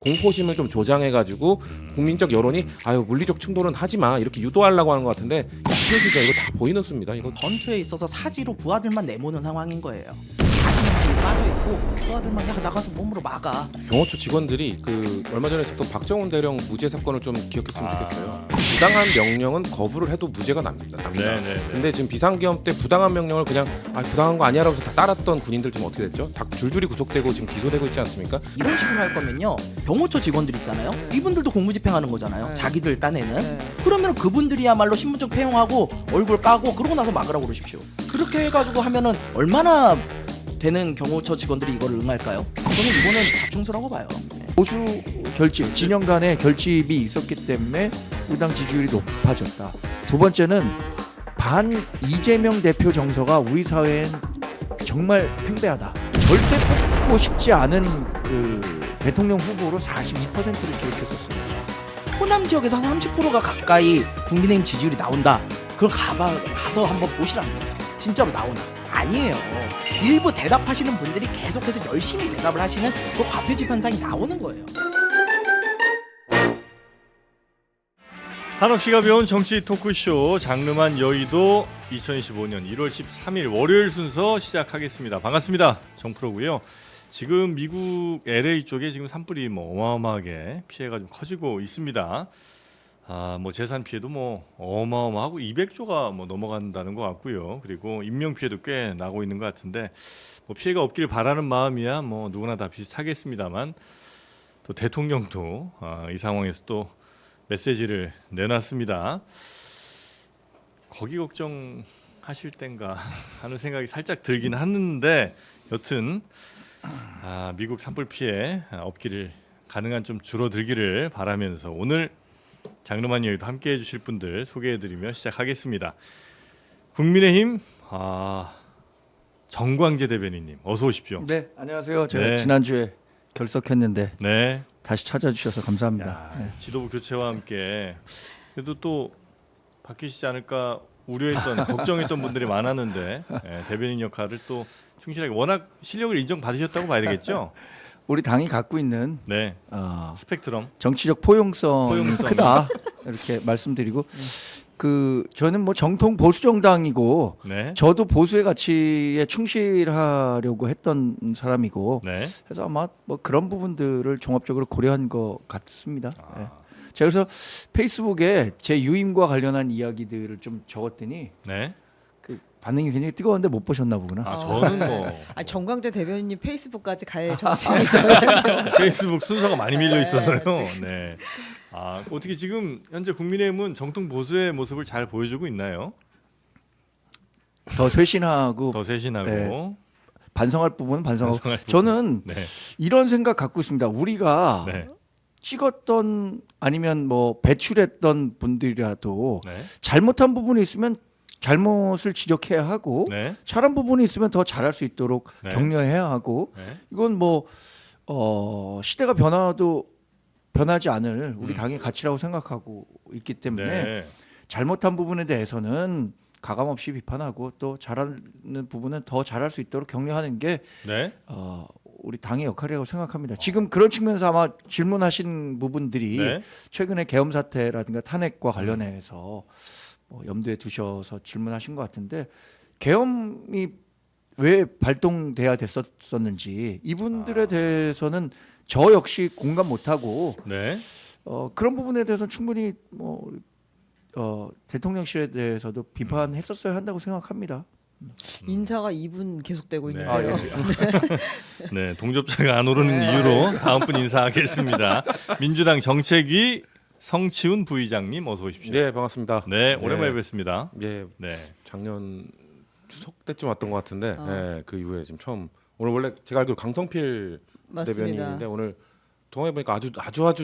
공포심을 좀 조장해가지고 국민적 여론이 아유 물리적 충돌은 하지 마 이렇게 유도하려고 하는 것 같은데 야수수죠. 이거 다 보이는 수입니다. 이거 전투에 있어서 사지로 부하들만 내모는 상황인 거예요. 자신이 빠져 있고 부하들만 야 나가서 몸으로 막아. 경호처 직원들이 그 얼마 전에 있었던 박정훈 대령 무죄 사건을 좀 기억했으면 좋겠어요. 부당한 명령은 거부를 해도 무죄가 납니다. 근데 지금 비상계엄 때 부당한 명령을 그냥 부당한 거 아니야라고 해서 다 따랐던 군인들 지금 어떻게 됐죠? 다 줄줄이 구속되고 지금 기소되고 있지 않습니까? 이런 식으로 할 거면요 경호처 직원들 있잖아요. 이분들도 공무집행하는 거잖아요. 자기들 딴에는. 그러면 그분들이야말로 신분증 폐용하고 얼굴 까고 그러고 나서 막으라고 그러십시오. 그렇게 해가지고 하면은 얼마나 되는 경호처 직원들이 이걸 응할까요? 저는 이거는 자충수라고 봐요. 보수 결집, 진영 간의 결집이 있었기 때문에 우리 당 지지율이 높아졌다. 두 번째는 반 이재명 대표 정서가 우리 사회엔 정말 팽배하다. 절대 뽑고 싶지 않은 그 대통령 후보로 42%를 기록했었어요. 호남 지역에서 한 30%가 가까이 국민의힘 지지율이 나온다. 그럼 가서 한번 보시랍니다. 진짜로 나오나? 아니에요. 일부 대답하시는 분들이 계속해서 열심히 대답을 하시는 그 과표집 현상이 나오는 거예요. 한없이가 배운 정치 토크쇼 장르만 여의도 2025년 1월 13일 월요일 순서 시작하겠습니다. 반갑습니다. 정프로고요. 지금 미국 LA 쪽에 지금 산불이 어마어마하게 피해가 좀 커지고 있습니다. 재산 피해도 어마어마하고 200조가 넘어간다는 것 같고요. 그리고 인명 피해도 꽤 나고 있는 것 같은데 피해가 없길 바라는 마음이야 누구나 다 비슷하겠습니다만 또 대통령도 이 상황에서 또 메시지를 내놨습니다. 거기 걱정하실 땐가 하는 생각이 살짝 들긴 하는데 여튼 미국 산불 피해 없기를 가능한 좀 줄어들기를 바라면서 오늘 장르만 여의도 함께해 주실 분들 소개해드리며 시작하겠습니다. 국민의힘 정광재 대변인님 어서 오십시오. 네, 안녕하세요. 제가 지난주에 결석했는데 다시 찾아주셔서 감사합니다. 지도부 교체와 함께 그래도 또 바뀌시지 않을까 우려했던 걱정했던 분들이 많았는데 대변인 역할을 또 충실하게 워낙 실력을 인정받으셨다고 봐야 되겠죠? 우리 당이 갖고 있는 스펙트럼 정치적 포용성이 크다 이렇게 말씀드리고 저는 정통 보수 정당이고 저도 보수의 가치에 충실하려고 했던 사람이고 그래서 아마 그런 부분들을 종합적으로 고려한 것 같습니다. 제가 그래서 페이스북에 제 유임과 관련한 이야기들을 좀 적었더니 반응이 굉장히 뜨거운데 못 보셨나 보구나. 저는 정광재 대변인님 페이스북까지 갈 정신이 저는 페이스북 순서가 많이 밀려 있어서요. 어떻게 지금 현재 국민의힘은 정통 보수의 모습을 잘 보여주고 있나요? 더 쇄신하고 반성할 부분은 반성하고 저는 이런 생각 갖고 있습니다. 우리가 찍었던 아니면 배출했던 분들이라도 잘못한 부분이 있으면 잘못을 지적해야 하고 잘한 부분이 있으면 더 잘할 수 있도록 격려해야 하고 이건 시대가 변화도 변하지 않을 우리 당의 가치라고 생각하고 있기 때문에 잘못한 부분에 대해서는 가감없이 비판하고 또 잘하는 부분은 더 잘할 수 있도록 격려하는 게 우리 당의 역할이라고 생각합니다. 지금 그런 측면에서 아마 질문하신 부분들이 최근에 계엄 사태라든가 탄핵과 관련해서 염두에 두셔서 질문하신 것 같은데 계엄이 왜 발동돼야 됐었는지 이분들에 대해서는 저 역시 공감 못하고 그런 부분에 대해서는 충분히 대통령실에 대해서도 비판했었어야 한다고 생각합니다. 인사가 2분 계속되고 있는데요. 동접자가 안 오르는 이유로 다음 분 인사하겠습니다. 민주당 정책위 성치훈 부의장님 어서 오십시오. 네, 반갑습니다. 오랜만에 뵙습니다. 작년 추석 때쯤 왔던 것 같은데 그 이후에 지금 처음 오늘 원래 제가 알기로 강성필 대변인인데 오늘 통화해 보니까 아주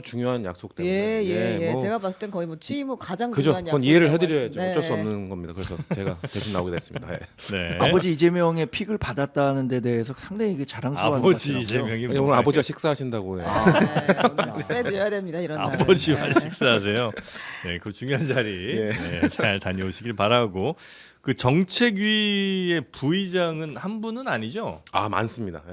중요한 약속 때문에 제가 봤을 땐 거의 취임 후 가장 그죠. 중요한 그건 약속. 이해를 해드려야죠. 어쩔 수 없는 겁니다. 그래서 제가 대신 나오게 됐습니다. 아버지 이재명의 픽을 받았다는 데 대해서 상당히 자랑스러운 것 아버지 같아요. 이재명이 오늘 아버지가 식사하신다고 빼드려야 됩니다. 이런 날. 아버지와 식사하세요. 그 중요한 자리 잘 다녀오시길 바라고 그 정책위의 부의장은 한 분은 아니죠? 많습니다.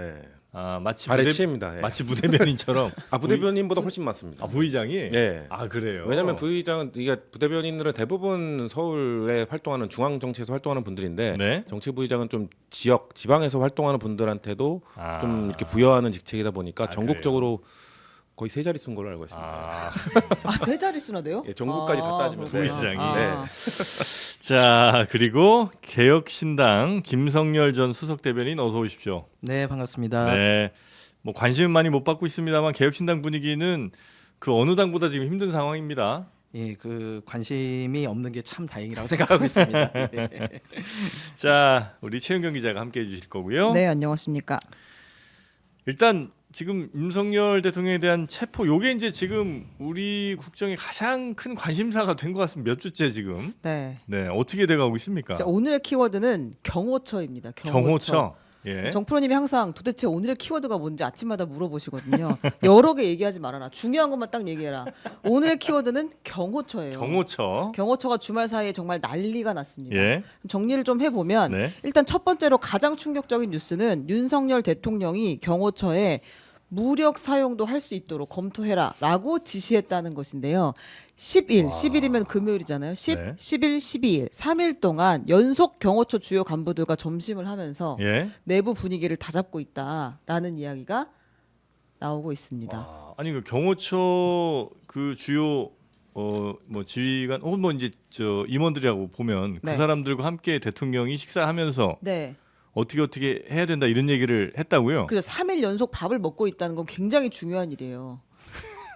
마치 발의 치입니다. 예. 마치 부대변인처럼. 부대변인보다 훨씬 많습니다. 부의장이? 네. 그래요. 왜냐하면 부의장은 이게 부대변인들은 대부분 서울에 활동하는 중앙 정치에서 활동하는 분들인데 네. 정치 부의장은 좀 지방에서 활동하는 분들한테도 좀 이렇게 부여하는 직책이다 보니까 전국적으로 거의 세 자릿수인 걸로 알고 있습니다. 세 자릿수나 돼요? 예, 전국까지 다 따지면 부의장이. 네. 자, 그리고 개혁신당 김성열 전 수석 대변인 어서 오십시오. 네, 반갑습니다. 네. 뭐 관심은 많이 못 받고 있습니다만 개혁신당 분위기는 그 어느 당보다 지금 힘든 상황입니다. 예, 그 관심이 없는 게 참 다행이라고 생각하고 있습니다. 자, 우리 최은경 기자가 함께 해주실 거고요. 네, 안녕하십니까. 일단 지금 윤석열 대통령에 대한 체포, 요게 이제 지금 우리 국정의 가장 큰 관심사가 된 것 같습니다. 몇 주째 지금. 네. 네, 어떻게 돼가고 있습니까? 자, 오늘의 키워드는 경호처입니다. 경호처. 예. 정프로님이 항상 도대체 오늘의 키워드가 뭔지 아침마다 물어보시거든요. 여러 개 얘기하지 말아라. 중요한 것만 딱 얘기해라. 오늘의 키워드는 경호처예요. 경호처가 주말 사이에 정말 난리가 났습니다. 예. 정리를 좀 해보면 네. 일단 첫 번째로 가장 충격적인 뉴스는 윤석열 대통령이 경호처에 무력 사용도 할 수 있도록 검토해라라고 지시했다는 것인데요. 10일이면 금요일이잖아요. 10, 네. 11, 12일 3일 동안 연속 경호처 주요 간부들과 점심을 하면서 예. 내부 분위기를 다잡고 있다라는 이야기가 나오고 있습니다. 아니 그 경호처 그 주요 뭐 지휘관 혹은 뭐 이제 저 임원들이라고 보면 그 네. 사람들과 함께 대통령이 식사하면서 네. 어떻게 해야 된다 이런 얘기를 했다고요? 그래서 3일 연속 밥을 먹고 있다는 건 굉장히 중요한 일이에요.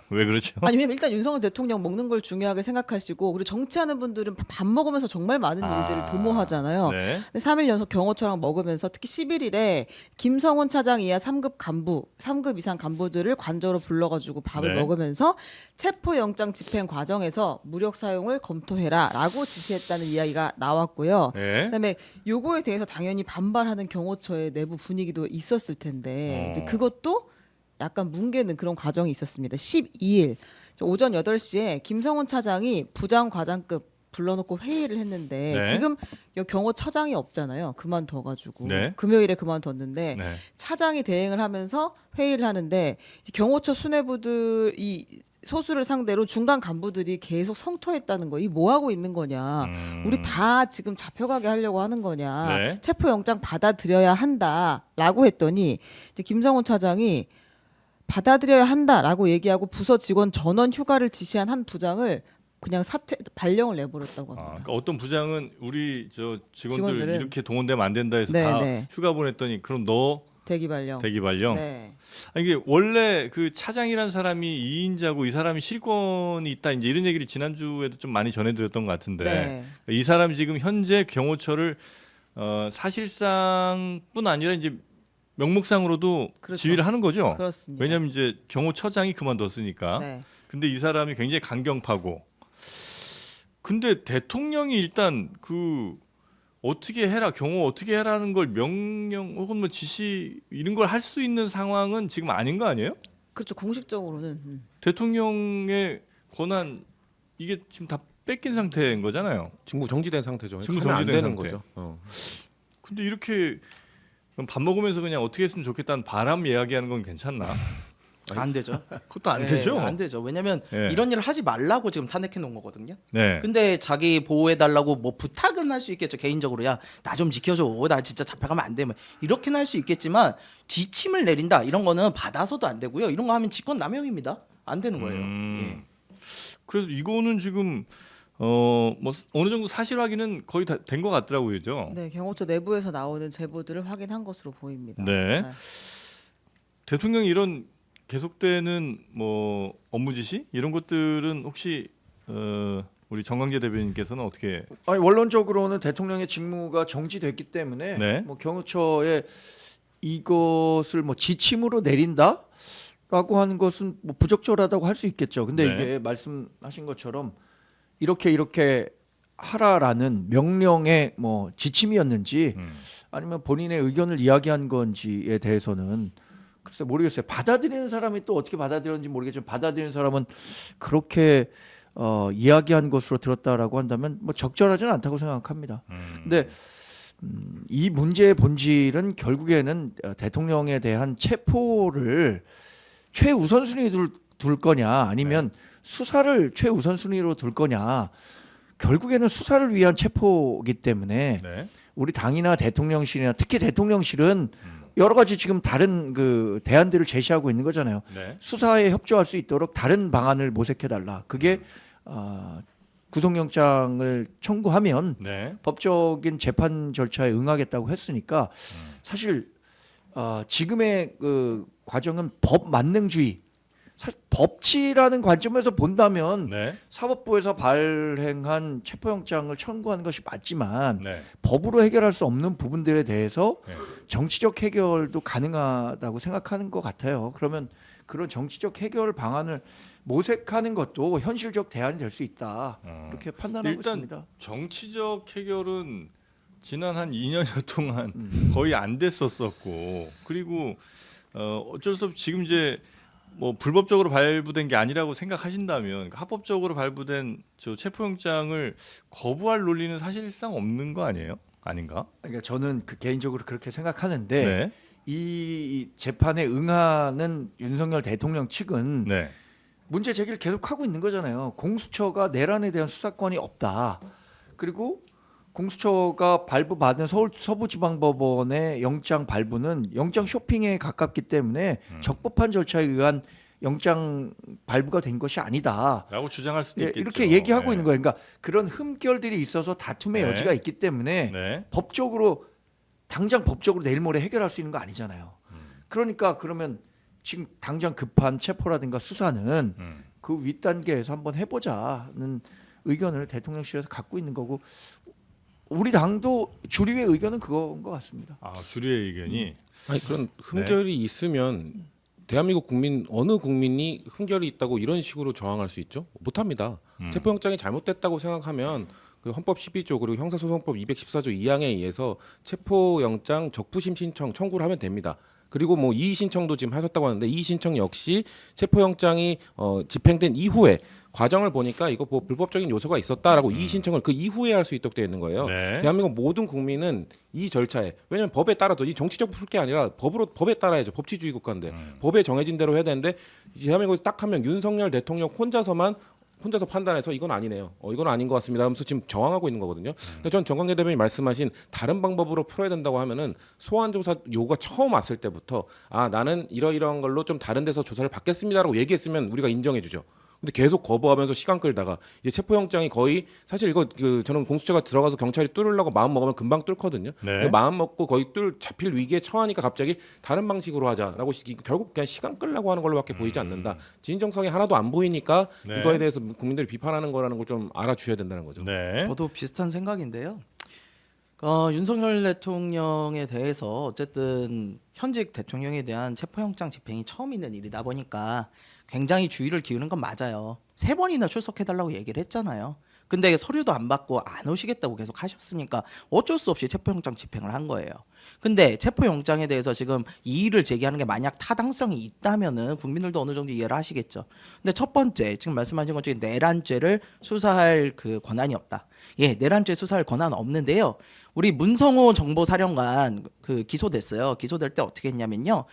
왜 그렇죠? 아니 왜냐면 일단 윤석열 대통령 먹는 걸 중요하게 생각하시고 그리고 정치하는 분들은 밥 먹으면서 정말 많은 일들을 도모하잖아요. 네. 근데 3일 연속 경호처랑 먹으면서 특히 11일에 김성훈 차장 이하 3급 이상 간부들을 관저로 불러가지고 밥을 네. 먹으면서 체포영장 집행 과정에서 무력 사용을 검토해라라고 지시했다는 이야기가 나왔고요. 네. 그다음에 요거에 대해서 당연히 반발하는 경호처의 내부 분위기도 있었을 텐데 이제 그것도 약간 뭉개는 그런 과정이 있었습니다. 12일 오전 8시에 김성훈 차장이 부장 과장급 불러놓고 회의를 했는데 네. 지금 여기 경호처장이 없잖아요. 그만둬가지고 네. 금요일에 그만뒀는데 네. 차장이 대행을 하면서 회의를 하는데 이제 경호처 수뇌부들 이 소수를 상대로 중간 간부들이 계속 성토했다는 거. 이 뭐 하고 있는 거냐? 우리 다 지금 잡혀가게 하려고 하는 거냐? 네. 체포영장 받아들여야 한다라고 했더니 이제 김성훈 차장이 받아들여야 한다라고 얘기하고 부서 직원 전원 휴가를 지시한 한 부장을 그냥 발령을 내버렸다고 합니다. 그러니까 어떤 부장은 우리 저 직원들 직원들은 이렇게 동원되면 안 된다 해서 네, 다 네. 휴가 보냈더니 그럼 너 대기 발령. 네. 아니, 이게 원래 그 차장이란 사람이 2인자고 이 사람이 실권이 있다 이제 이런 얘기를 지난주에도 좀 많이 전해드렸던 것 같은데 네. 이 사람이 지금 현재 경호처를 사실상뿐 아니라 이제 명목상으로도 그렇죠. 지휘를 하는 거죠. 그렇습니다. 왜냐하면 이제 경호처장이 그만뒀으니까. 네. 근데 이 사람이 굉장히 강경파고. 근데 대통령이 일단 그 어떻게 해라 경호 어떻게 해라는 걸 명령 혹은 뭐 지시 이런 걸 할 수 있는 상황은 지금 아닌 거 아니에요? 그렇죠. 공식적으로는 대통령의 권한 이게 지금 다 뺏긴 상태인 거잖아요. 직무 정지된 상태죠. 직무 하면 안 정지된 되는 상태. 거죠. 근데 이렇게 그럼 밥 먹으면서 그냥 어떻게 했으면 좋겠다는 바람 이야기하는 건 괜찮나? 안 되죠. 그것도 안 네, 되죠. 안 되죠. 왜냐면 네. 이런 일을 하지 말라고 지금 탄핵해 놓은 거거든요. 네. 근데 자기 보호해 달라고 뭐 부탁은 할 수 있겠죠. 개인적으로 야 나 좀 지켜줘. 나 진짜 잡혀가면 안 돼. 뭐 이렇게는 할 수 있겠지만 지침을 내린다 이런 거는 받아서도 안 되고요. 이런 거 하면 직권 남용입니다. 안 되는 거예요. 예. 그래서 이거는 지금 뭐 어느 정도 사실 확인은 거의 다 된 것 같더라고요, 그죠? 네, 경호처 내부에서 나오는 제보들을 확인한 것으로 보입니다. 네. 대통령이 이런 계속되는 뭐 업무 지시 이런 것들은 혹시 우리 정광재 대변인께서는 어떻게? 아니, 원론적으로는 대통령의 직무가 정지됐기 때문에 네. 뭐 경호처에 이것을 뭐 지침으로 내린다라고 하는 것은 뭐 부적절하다고 할 수 있겠죠. 근데 네. 이게 말씀하신 것처럼 이렇게 하라라는 명령의 뭐 지침이었는지 아니면 본인의 의견을 이야기한 건지에 대해서는 글쎄 모르겠어요. 받아들이는 사람이 또 어떻게 받아들였는지 모르겠지만 받아들이는 사람은 그렇게 이야기한 것으로 들었다라고 한다면 뭐 적절하지는 않다고 생각합니다. 근데 이 문제의 본질은 결국에는 대통령에 대한 체포를 최우선순위로 둘 거냐 아니면 수사를 최우선순위로 둘 거냐 결국에는 수사를 위한 체포이기 때문에 네. 우리 당이나 대통령실이나 특히 대통령실은 여러 가지 지금 다른 그 대안들을 제시하고 있는 거잖아요. 네. 수사에 협조할 수 있도록 다른 방안을 모색해달라. 그게 구속영장을 청구하면 네. 법적인 재판 절차에 응하겠다고 했으니까 사실 지금의 그 과정은 법 만능주의, 사실 법치라는 관점에서 본다면 네. 사법부에서 발행한 체포영장을 청구하는 것이 맞지만 네. 법으로 해결할 수 없는 부분들에 대해서 네. 정치적 해결도 가능하다고 생각하는 것 같아요. 그러면 그런 정치적 해결 방안을 모색하는 것도 현실적 대안이 될 수 있다. 이렇게 판단하고 일단 있습니다. 정치적 해결은 지난 한 2년여 동안 거의 안 됐었었고 그리고 어쩔 수 없이 지금 이제 뭐 불법적으로 발부된 게 아니라고 생각하신다면 그러니까 합법적으로 발부된 저 체포영장을 거부할 논리는 사실상 없는 거 아니에요? 아닌가? 그러니까 저는 개인적으로 그렇게 생각하는데 네. 이 재판에 응하는 윤석열 대통령 측은 네. 문제 제기를 계속하고 있는 거잖아요. 공수처가 내란에 대한 수사권이 없다. 그리고 공수처가 발부받은 서울 서부지방법원의 영장 발부는 영장 쇼핑에 가깝기 때문에 적법한 절차에 의한 영장 발부가 된 것이 아니다. 라고 주장할 수도 있겠죠. 이렇게 얘기하고 네. 있는 거예요. 그러니까 그런 흠결들이 있어서 다툼의 네. 여지가 있기 때문에 네. 법적으로 당장 법적으로 내일 모레 해결할 수 있는 거 아니잖아요. 그러니까 그러면 지금 당장 급한 체포라든가 수사는 그 윗단계에서 한번 해보자는 의견을 대통령실에서 갖고 있는 거고 우리 당도 주류의 의견은 그거인 것 같습니다. 아, 주류의 의견이 아니 그런 흠결이 있으면 대한민국 국민 어느 국민이 흠결이 있다고 이런 식으로 저항할 수 있죠? 못합니다. 체포영장이 잘못됐다고 생각하면 그 헌법 12조 그리고 형사소송법 214조 2항에 의해서 체포영장 적부심 신청 청구를 하면 됩니다. 그리고 뭐 이의 신청도 지금 하셨다고 하는데 이의 신청 역시 체포영장이 집행된 이후에 과정을 보니까 이거 뭐 불법적인 요소가 있었다라고 이의 신청을 그 이후에 할 수 있도록 되어 있는 거예요. 네. 대한민국 모든 국민은 이 절차에 왜냐하면 법에 따라서 이 정치적 풀 게 아니라 법에 따라야죠. 법치주의 국가인데 법에 정해진 대로 해야 되는데 대한민국에 딱 하면 윤석열 대통령 혼자서 판단해서 이건 아니네요. 이건 아닌 것 같습니다. 하면서 지금 저항하고 있는 거거든요. 근데 전 정광재 대변인이 말씀하신 다른 방법으로 풀어야 된다고 하면은 소환조사 요구가 처음 왔을 때부터 나는 이러이러한 걸로 좀 다른 데서 조사를 받겠습니다라고 얘기했으면 우리가 인정해주죠. 근데 계속 거부하면서 시간 끌다가 이제 체포영장이 거의 사실 이거 저는 공수처가 들어가서 경찰이 뚫으려고 마음 먹으면 금방 뚫거든요. 네. 마음 먹고 거의 잡힐 위기에 처하니까 갑자기 다른 방식으로 하자라고 결국 그냥 시간 끌려고 하는 걸로밖에 보이지 않는다. 진정성이 하나도 안 보이니까 네. 이거에 대해서 국민들이 비판하는 거라는 걸 좀 알아주셔야 된다는 거죠. 네. 저도 비슷한 생각인데요. 윤석열 대통령에 대해서 어쨌든 현직 대통령에 대한 체포영장 집행이 처음 있는 일이다 보니까 굉장히 주의를 기울이는 건 맞아요. 3번이나 출석해달라고 얘기를 했잖아요. 근데 서류도 안 받고 안 오시겠다고 계속 하셨으니까 어쩔 수 없이 체포영장 집행을 한 거예요. 근데 체포영장에 대해서 지금 이의를 제기하는 게 만약 타당성이 있다면은 국민들도 어느 정도 이해를 하시겠죠. 근데 첫 번째 지금 말씀하신 것 중에 내란죄를 수사할 그 권한이 없다. 내란죄 수사할 권한 없는데요. 우리 문성호 정보사령관 기소됐어요. 기소될 때 어떻게 했냐면요.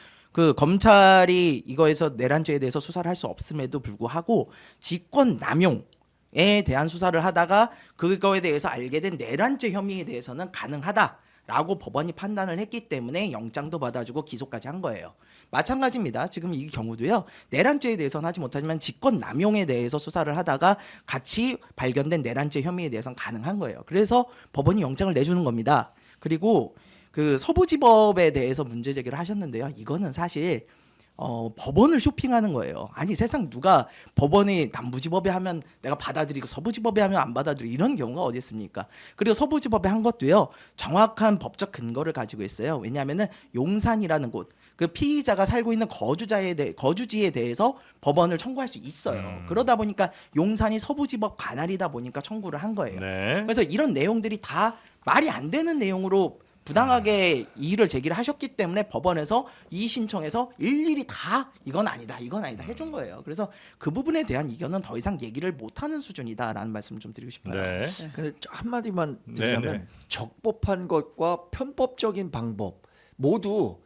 검찰이 이거에서 내란죄에 대해서 수사를 할 수 없음에도 불구하고 직권 남용에 대한 수사를 하다가 그거에 대해서 알게 된 내란죄 혐의에 대해서는 가능하다라고 법원이 판단을 했기 때문에 영장도 받아주고 기소까지 한 거예요. 마찬가지입니다. 지금 이 경우도요. 내란죄에 대해서는 하지 못하지만 직권 남용에 대해서 수사를 하다가 같이 발견된 내란죄 혐의에 대해서는 가능한 거예요. 그래서 법원이 영장을 내주는 겁니다. 그리고 서부지법에 대해서 문제 제기를 하셨는데요. 이거는 사실 법원을 쇼핑하는 거예요. 아니 세상 누가 법원이 남부지법에 하면 내가 받아들이고 서부지법에 하면 안 받아들이고 이런 경우가 어디 있습니까? 그리고 서부지법에 한 것도요. 정확한 법적 근거를 가지고 있어요. 왜냐하면은 용산이라는 곳, 그 피의자가 살고 있는 거주지에 대해서 법원을 청구할 수 있어요. 그러다 보니까 용산이 서부지법 관할이다 보니까 청구를 한 거예요. 네. 그래서 이런 내용들이 다 말이 안 되는 내용으로 부당하게 이의를 제기를 하셨기 때문에 법원에서 이의 신청해서 일일이 다 이건 아니다 해준 거예요. 그래서 그 부분에 대한 이견은 더 이상 얘기를 못하는 수준이다라는 말씀을 좀 드리고 싶어요. 네. 근데 한마디만 네, 드리자면 네. 적법한 것과 편법적인 방법 모두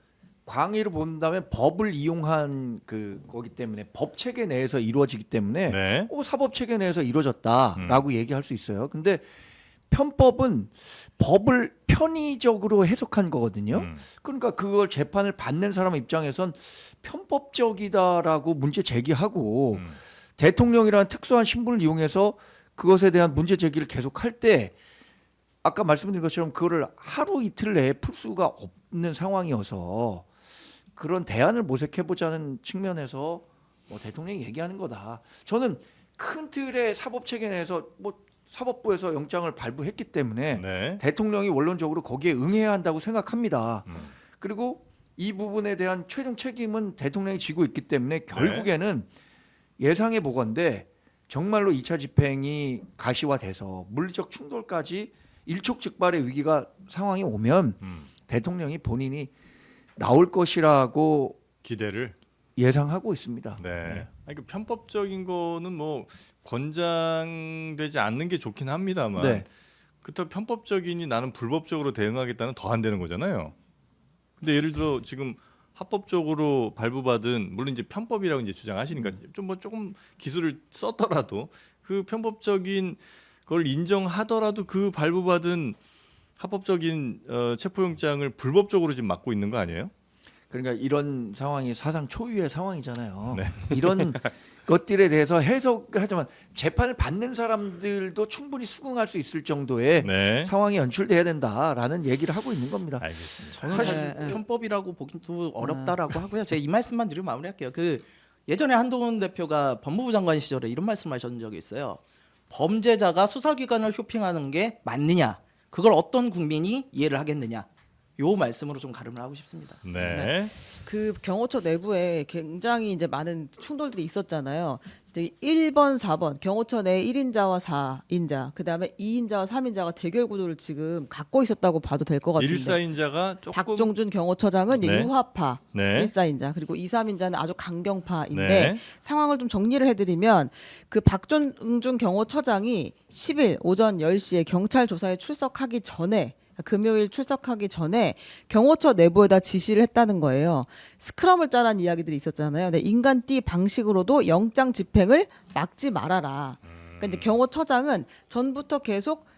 광의를 본다면 법을 이용한 거기 때문에 법 체계 내에서 이루어지기 때문에 네. 사법 체계 내에서 이루어졌다라고 얘기할 수 있어요. 근데 편법은 법을 편의적으로 해석한 거거든요. 그러니까 그걸 재판을 받는 사람 입장에선 편법적이다라고 문제 제기하고 대통령이라는 특수한 신분을 이용해서 그것에 대한 문제 제기를 계속할 때 아까 말씀드린 것처럼 그거를 하루 이틀 내에 풀 수가 없는 상황이어서 그런 대안을 모색해보자는 측면에서 뭐 대통령이 얘기하는 거다. 저는 큰 틀의 사법 체계 내에서 뭐 사법부에서 영장을 발부했기 때문에 네. 대통령이 원론적으로 거기에 응해야 한다고 생각합니다. 그리고 이 부분에 대한 최종 책임은 대통령이 지고 있기 때문에 결국에는 예상해 보건대 정말로 2차 집행이 가시화돼서 물리적 충돌까지 일촉즉발의 위기가 상황이 오면 대통령이 본인이 나올 것이라고 기대를 예상하고 있습니다. 네. 아니, 그 편법적인 거는 뭐 권장되지 않는 게 좋긴 합니다만 네. 그렇다고 편법적이니 나는 불법적으로 대응하겠다는 더 안 되는 거잖아요. 근데 예를 들어 지금 합법적으로 발부받은 물론 이제 편법이라고 이제 주장하시니까 좀 뭐 조금 기술을 썼더라도 그 편법적인 걸 인정하더라도 그 발부받은 합법적인 체포영장을 불법적으로 지금 막고 있는 거 아니에요? 그러니까 이런 상황이 사상 초유의 상황이잖아요. 네. 이런 것들에 대해서 해석을 하지만 재판을 받는 사람들도 충분히 수긍할 수 있을 정도의 네. 상황이 연출돼야 된다라는 얘기를 하고 있는 겁니다. 알겠습니다. 저는 사실 사실 편법이라고 보기도 어렵다라고 하고요. 제가 이 말씀만 드리고 마무리할게요. 예전에 한동훈 대표가 법무부 장관 시절에 이런 말씀하셨던 적이 있어요. 범죄자가 수사기관을 쇼핑하는 게 맞느냐? 그걸 어떤 국민이 이해를 하겠느냐? 요 말씀으로 좀 가름을 하고 싶습니다. 네. 그 경호처 내부에 굉장히 이제 많은 충돌들이 있었잖아요. 이제 1번, 4번 경호처 내 1인자와 4인자, 그다음에 2인자와 3인자가 대결 구도를 지금 갖고 있었다고 봐도 될 것 같은데. 1사인자가 조금 박종준 경호처장은 이제 네. 유화파 네. 1사인자, 그리고 2, 3인자는 아주 강경파인데 네. 상황을 좀 정리를 해드리면 그 박종준 경호처장이 10일 오전 10시에 경찰 조사에 출석하기 전에 금요일 출석하기 전에 경호처 내부에다 지시를 했다는 거예요. 스크럼을 짜라는 이야기들이 있었잖아요. 근데 인간띠 방식으로도 영장 집행을 막지 말아라. 그러니까 이제 경호처장은 전부터 계속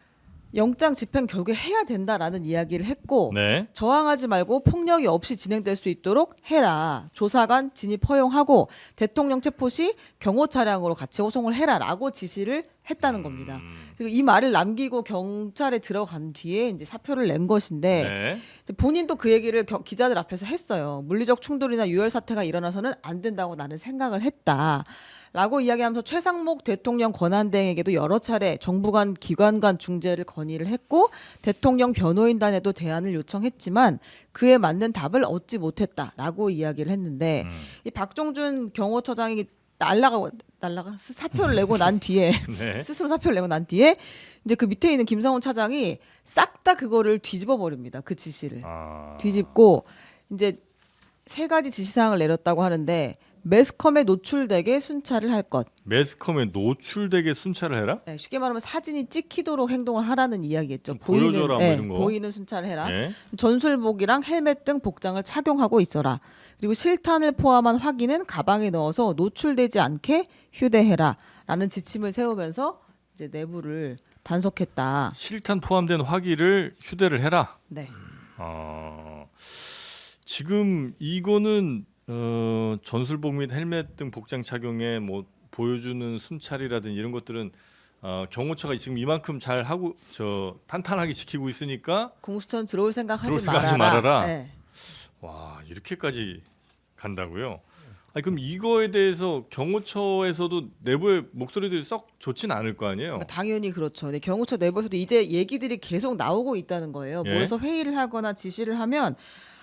영장 집행 결국에 해야 된다라는 이야기를 했고 네. 저항하지 말고 폭력이 없이 진행될 수 있도록 해라. 조사관 진입 허용하고 대통령 체포 시 경호 차량으로 같이 호송을 해라라고 지시를 했다는 겁니다. 그리고 이 말을 남기고 경찰에 들어간 뒤에 이제 사표를 낸 것인데 네. 이제 본인도 그 얘기를 기자들 앞에서 했어요. 물리적 충돌이나 유혈 사태가 일어나서는 안 된다고 나는 생각을 했다. 라고 이야기하면서 최상목 대통령 권한대행에게도 여러 차례 정부 간 기관 간 중재를 건의를 했고 대통령 변호인단에도 대안을 요청했지만 그에 맞는 답을 얻지 못했다라고 이야기를 했는데 이 박종준 경호처장이 날라가 사표를 내고 난 뒤에 네. 스스로 사표를 내고 난 뒤에 이제 그 밑에 있는 김성훈 차장이 싹 다 그거를 뒤집어 버립니다. 그 지시를 뒤집고 이제 3가지 지시사항을 내렸다고 하는데 매스컴에 노출되게 순찰을 할 것. 매스컴에 노출되게 순찰을 해라? 네, 쉽게 말하면 사진이 찍히도록 행동을 하라는 이야기겠죠. 보여줘라 뭐 이런 거. 보이는 순찰을 해라. 네. 전술복이랑 헬멧 등 복장을 착용하고 있어라. 그리고 실탄을 포함한 화기는 가방에 넣어서 노출되지 않게 휴대해라. 라는 지침을 세우면서 이제 내부를 단속했다. 실탄 포함된 화기를 휴대를 해라. 네. 지금 이거는 전술복 및 헬멧 등 복장 착용에 뭐 보여주는 순찰이라든지 이런 것들은 경호처가 지금 이만큼 잘 하고 탄탄하게 지키고 있으니까 공수처는 들어올 생각 들어올 하지 생각 하지 말아라. 말아라. 네. 와 이렇게까지 간다고요? 아니, 그럼 이거에 대해서 경호처에서도 내부의 목소리들이 썩 좋진 않을 거 아니에요? 그러니까 당연히 그렇죠. 근데 경호처 내부에서도 이제 얘기들이 계속 나오고 있다는 거예요. 예. 모여서 회의를 하거나 지시를 하면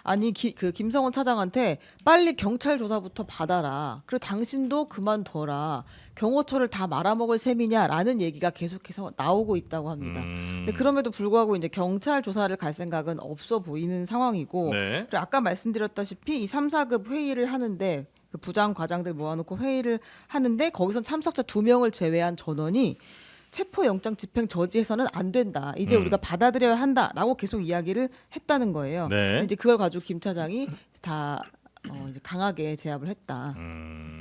아니 그 김성원 차장한테 빨리 경찰 조사부터 받아라. 그리고 당신도 그만둬라. 경호처를 다 말아먹을 셈이냐라는 얘기가 계속해서 나오고 있다고 합니다. 근데 그럼에도 불구하고 이제 경찰 조사를 갈 생각은 없어 보이는 상황이고 네. 그리고 아까 말씀드렸다시피 이 3, 4급 회의를 하는데 그 부장 과장들 모아놓고 회의를 하는데 거기선 참석자 2명을 제외한 전원이 체포영장 집행 저지해서는 안 된다. 이제 우리가 받아들여야 한다라고 계속 이야기를 했다는 거예요. 네. 근데 이제 그걸 가지고 김 차장이 다 이제 강하게 제압을 했다.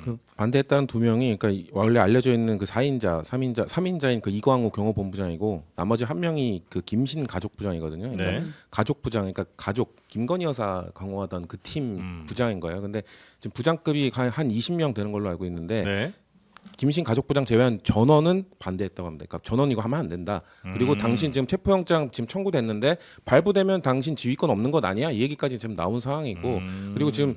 그 반대했다는 2명이 그러니까 원래 알려져 있는 그 4인자, 3인자인 그 이광우 경호본부장이고 나머지 한 명이 그 김신 가족부장이거든요. 그러니까 네. 가족부장, 그러니까 가족 김건희 여사 강호하던 그 팀 부장인 거예요. 근데 지금 부장급이 한 20명 되는 걸로 알고 있는데 네. 김신 가족부장 제외한 전원은 반대했다고 합니다. 그러니까 전원 이거 하면 안 된다. 그리고 당신 지금 체포영장 지금 청구됐는데 발부되면 당신 지휘권 없는 것 아니야? 이 얘기까지 지금 나온 상황이고 그리고 지금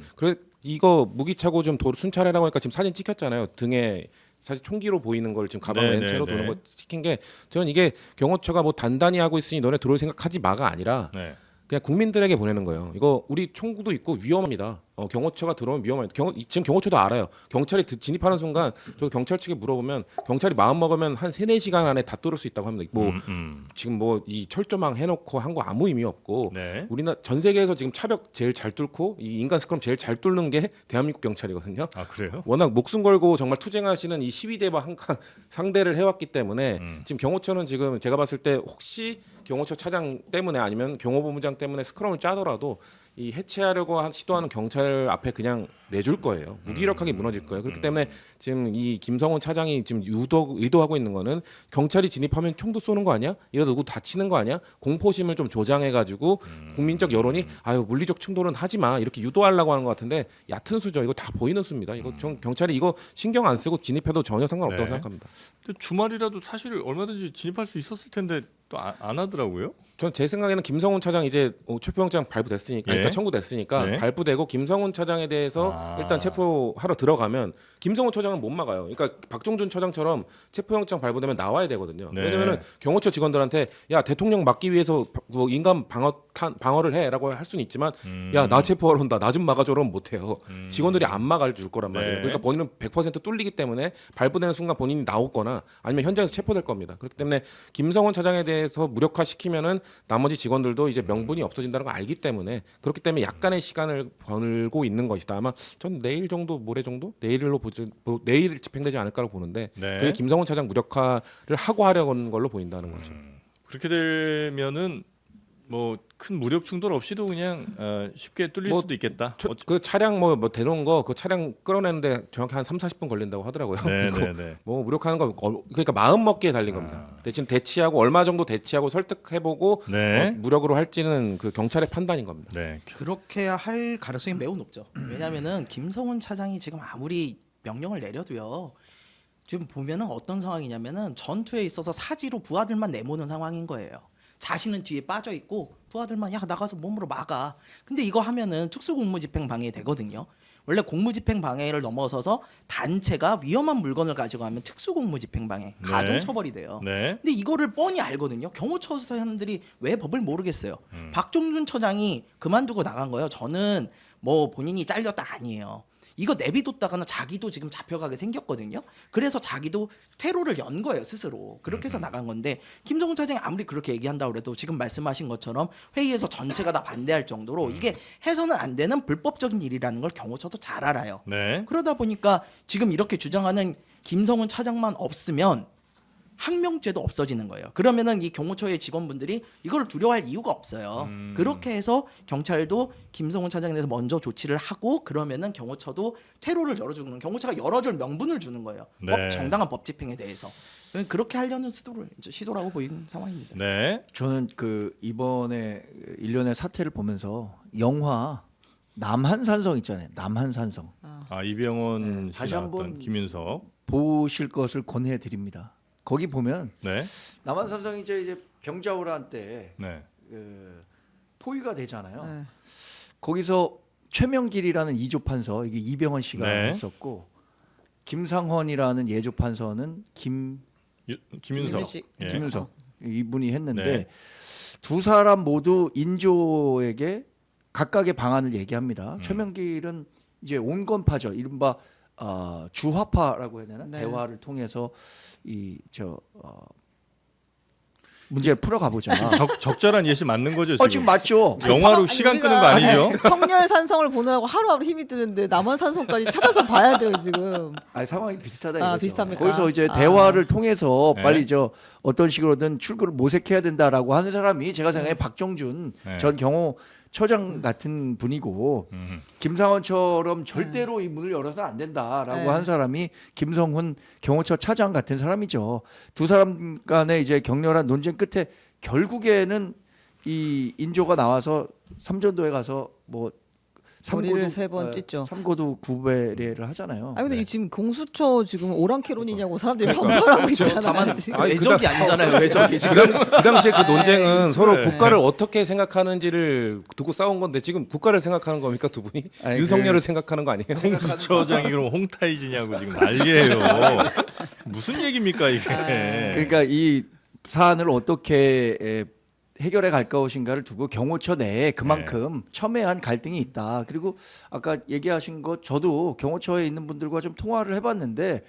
이거 무기차고 좀 도로 순찰해라고 하니까 지금 사진 찍혔잖아요. 등에 사실 총기로 보이는 걸 지금 가방 네, 렌체로 네, 도는 네. 거 찍힌 게 저는 이게 경호처가 뭐 단단히 하고 있으니 너네 들어올 생각하지 마가 아니라 네. 그냥 국민들에게 보내는 거예요. 이거 우리 총구도 있고 위험합니다. 경호처가 들어오면 위험합니다. 지금 경호처도 알아요. 경찰이 진입하는 순간 저 경찰 측에 물어보면 경찰이 마음 먹으면 한 3-4시간 안에 다 뚫을 수 있다고 합니다. 뭐 지금 뭐 이 철조망 해놓고 한 거 아무 의미 없고 네. 우리나라 전 세계에서 지금 차벽 제일 잘 뚫고 이 인간 스크럼 제일 잘 뚫는 게 대한민국 경찰이거든요. 아 그래요? 워낙 목숨 걸고 정말 투쟁하시는 이 시위대와 상대를 해왔기 때문에 지금 경호처는 지금 제가 봤을 때 혹시 경호처 차장 때문에 아니면 경호본부장 때문에 스크럼을 짜더라도 이 해체하려고 시도하는 경찰 앞에 그냥 내줄 거예요. 무기력하게 무너질 거예요. 그렇기 때문에 지금 이 김성원 차장이 지금 의도하고 있는 거는 경찰이 진입하면 총도 쏘는 거 아니야? 이러다 누구 다치는 거 아니야? 공포심을 좀 조장해가지고 국민적 여론이 아유 물리적 충돌은 하지 마 이렇게 유도하려고 하는 것 같은데 옅은 수죠. 이거 다 보이는 수입니다. 이거 경찰이 이거 신경 안 쓰고 진입해도 전혀 상관없다고 네. 생각합니다. 근데 주말이라도 사실 얼마든지 진입할 수 있었을 텐데 또 안 하더라고요. 전 제 생각에는 김성훈 차장 이제 체포영장 발부됐으니까, 네. 그러니까 청구됐으니까 네. 발부되고 김성훈 차장에 대해서 일단 체포하러 들어가면 김성훈 차장은 못 막아요. 그러니까 박종준 차장처럼 체포영장 발부되면 나와야 되거든요. 네. 왜냐면은 경호처 직원들한테 야 대통령 막기 위해서 뭐 인간 방어를 해라고 할 수는 있지만 야 나 체포하러 온다 나 좀 막아줘라면 못해요. 직원들이 안 막아줄 거란 말이에요. 네. 그러니까 본인은 100% 뚫리기 때문에 발부되는 순간 본인이 나오거나 아니면 현장에서 체포될 겁니다. 그렇기 때문에 김성원 차장에 대해서 무력화시키면은 나머지 직원들도 이제 명분이 없어진다는 걸 알기 때문에 그렇기 때문에 약간의 시간을 벌고 있는 것이다. 아마 전 내일 정도 모레 정도 내일로 내일 집행되지 않을까라고 보는데 네. 그게 김성원 차장 무력화를 하고 하려는 걸로 보인다는 거죠. 그렇게 되면은 뭐 큰 무력 충돌 없이도 그냥 쉽게 뚫릴 뭐 수도 있겠다. 그 차량 뭐 대놓은 거 그 차량 끌어내는데 정확히 한 3-40분 걸린다고 하더라고요. 네, 그리고 네, 네. 뭐 무력하는 거 그러니까 마음 먹기에 달린 겁니다. 대신 대치하고 얼마 정도 대치하고 설득해보고 네. 무력으로 할지는 그 경찰의 판단인 겁니다. 네. 그렇게 할 가능성이 매우 높죠. 왜냐하면은 김성훈 차장이 지금 아무리 명령을 내려도요. 지금 보면은 어떤 상황이냐면은 전투에 있어서 사지로 부하들만 내모는 상황인 거예요. 자신은 뒤에 빠져 있고 부하들만 야 나가서 몸으로 막아. 근데 이거 하면은 특수공무집행 방해 되거든요. 원래 공무집행 방해를 넘어서서 단체가 위험한 물건을 가지고 하면 특수공무집행 방해, 가중처벌이 돼요. 네. 근데 이거를 뻔히 알거든요. 경호처 사람들이 왜 법을 모르겠어요. 박종준 처장이 그만두고 나간 거예요. 저는 뭐 본인이 잘렸다 아니에요. 이거 내비뒀다가는 자기도 지금 잡혀가게 생겼거든요. 그래서 자기도 퇴로를 연 거예요 스스로. 그렇게 해서 나간 건데 김성훈 차장이 아무리 그렇게 얘기한다고 해도 지금 말씀하신 것처럼 회의에서 전체가 다 반대할 정도로 이게 해서는 안 되는 불법적인 일이라는 걸 경호처도 잘 알아요. 네. 그러다 보니까 지금 이렇게 주장하는 김성훈 차장만 없으면 항명죄도 없어지는 거예요. 그러면은 이 경호처의 직원분들이 이걸 두려워할 이유가 없어요. 그렇게 해서 경찰도 김성훈 차장에 대해서 먼저 조치를 하고 그러면은 경호처도 퇴로를 열어주는 경호처가 열어줄 명분을 주는 거예요. 네. 정당한 법 집행에 대해서 그렇게 하려는 시도라고 보이는 상황입니다. 네. 저는 그 이번에 일련의 사태를 보면서 영화 남한산성 있잖아요. 남한산성 이병헌 네, 씨 다시 나왔던 한번 김윤석. 보실 것을 권해드립니다. 거기 보면 네. 남한산성이 이제 병자호란 때 네. 포위가 되잖아요. 네. 거기서 최명길이라는 이조 판서 이게 이병헌 씨가 네. 했었고 김상헌이라는 예조 판서는 김윤석. 김윤식. 예. 김윤석 이분이 했는데 네. 두 사람 모두 인조에게 각각의 방안을 얘기합니다. 최명길은 이제 온건파죠. 이른바 주화파라고 해야 되나? 네. 대화를 통해서 문제를 풀어가보자. 적절한 예시 맞는 거죠 지금. 지금 맞죠? 영화로 시간 끄는 거 아니죠? 성렬 산성을 보느라고 하루하루 힘이 드는데 남한 산성까지 찾아서 봐야 돼요 지금. 상황이 비슷하다 아, 이거죠. 비슷합니까? 거기서 이제 대화를 통해서 네. 빨리 어떤 식으로든 출구를 모색해야 된다라고 하는 사람이 제가 생각에 박정준 네. 전 경호처장 같은 분이고 김상원처럼 절대로 이 문을 열어서 안 된다라고 네. 한 사람이 김성훈 경호처 차장 같은 사람이죠. 두 사람 간의 이제 격렬한 논쟁 끝에 결국에는 이 인조가 나와서 삼전도에 가서 뭐 머리를 3번 찢죠. 삼고도 구배례를 하잖아요. 아 근데 이 지금 공수처 지금 오랑캐론이냐고 사람들이 반발하고 있잖아요. 다만 지금. 아니, 외적이 아니잖아요. 외적이 지금. 그 당시에 그 논쟁은 서로 그래. 국가를 어떻게 생각하는지를 두고 싸운 건데 지금 국가를 생각하는 겁니까 두 분이? 아니, 윤석열을 생각하는 거 아니에요? 공수처장이 그럼 홍타이지냐고 지금 난리예요. 무슨 얘기입니까 이게? 그러니까 이 사안을 어떻게 해결해 갈 것인가를 두고 경호처 내에 그만큼 첨예한 갈등이 있다. 그리고 아까 얘기하신 것 저도 경호처에 있는 분들과 좀 통화를 해봤는데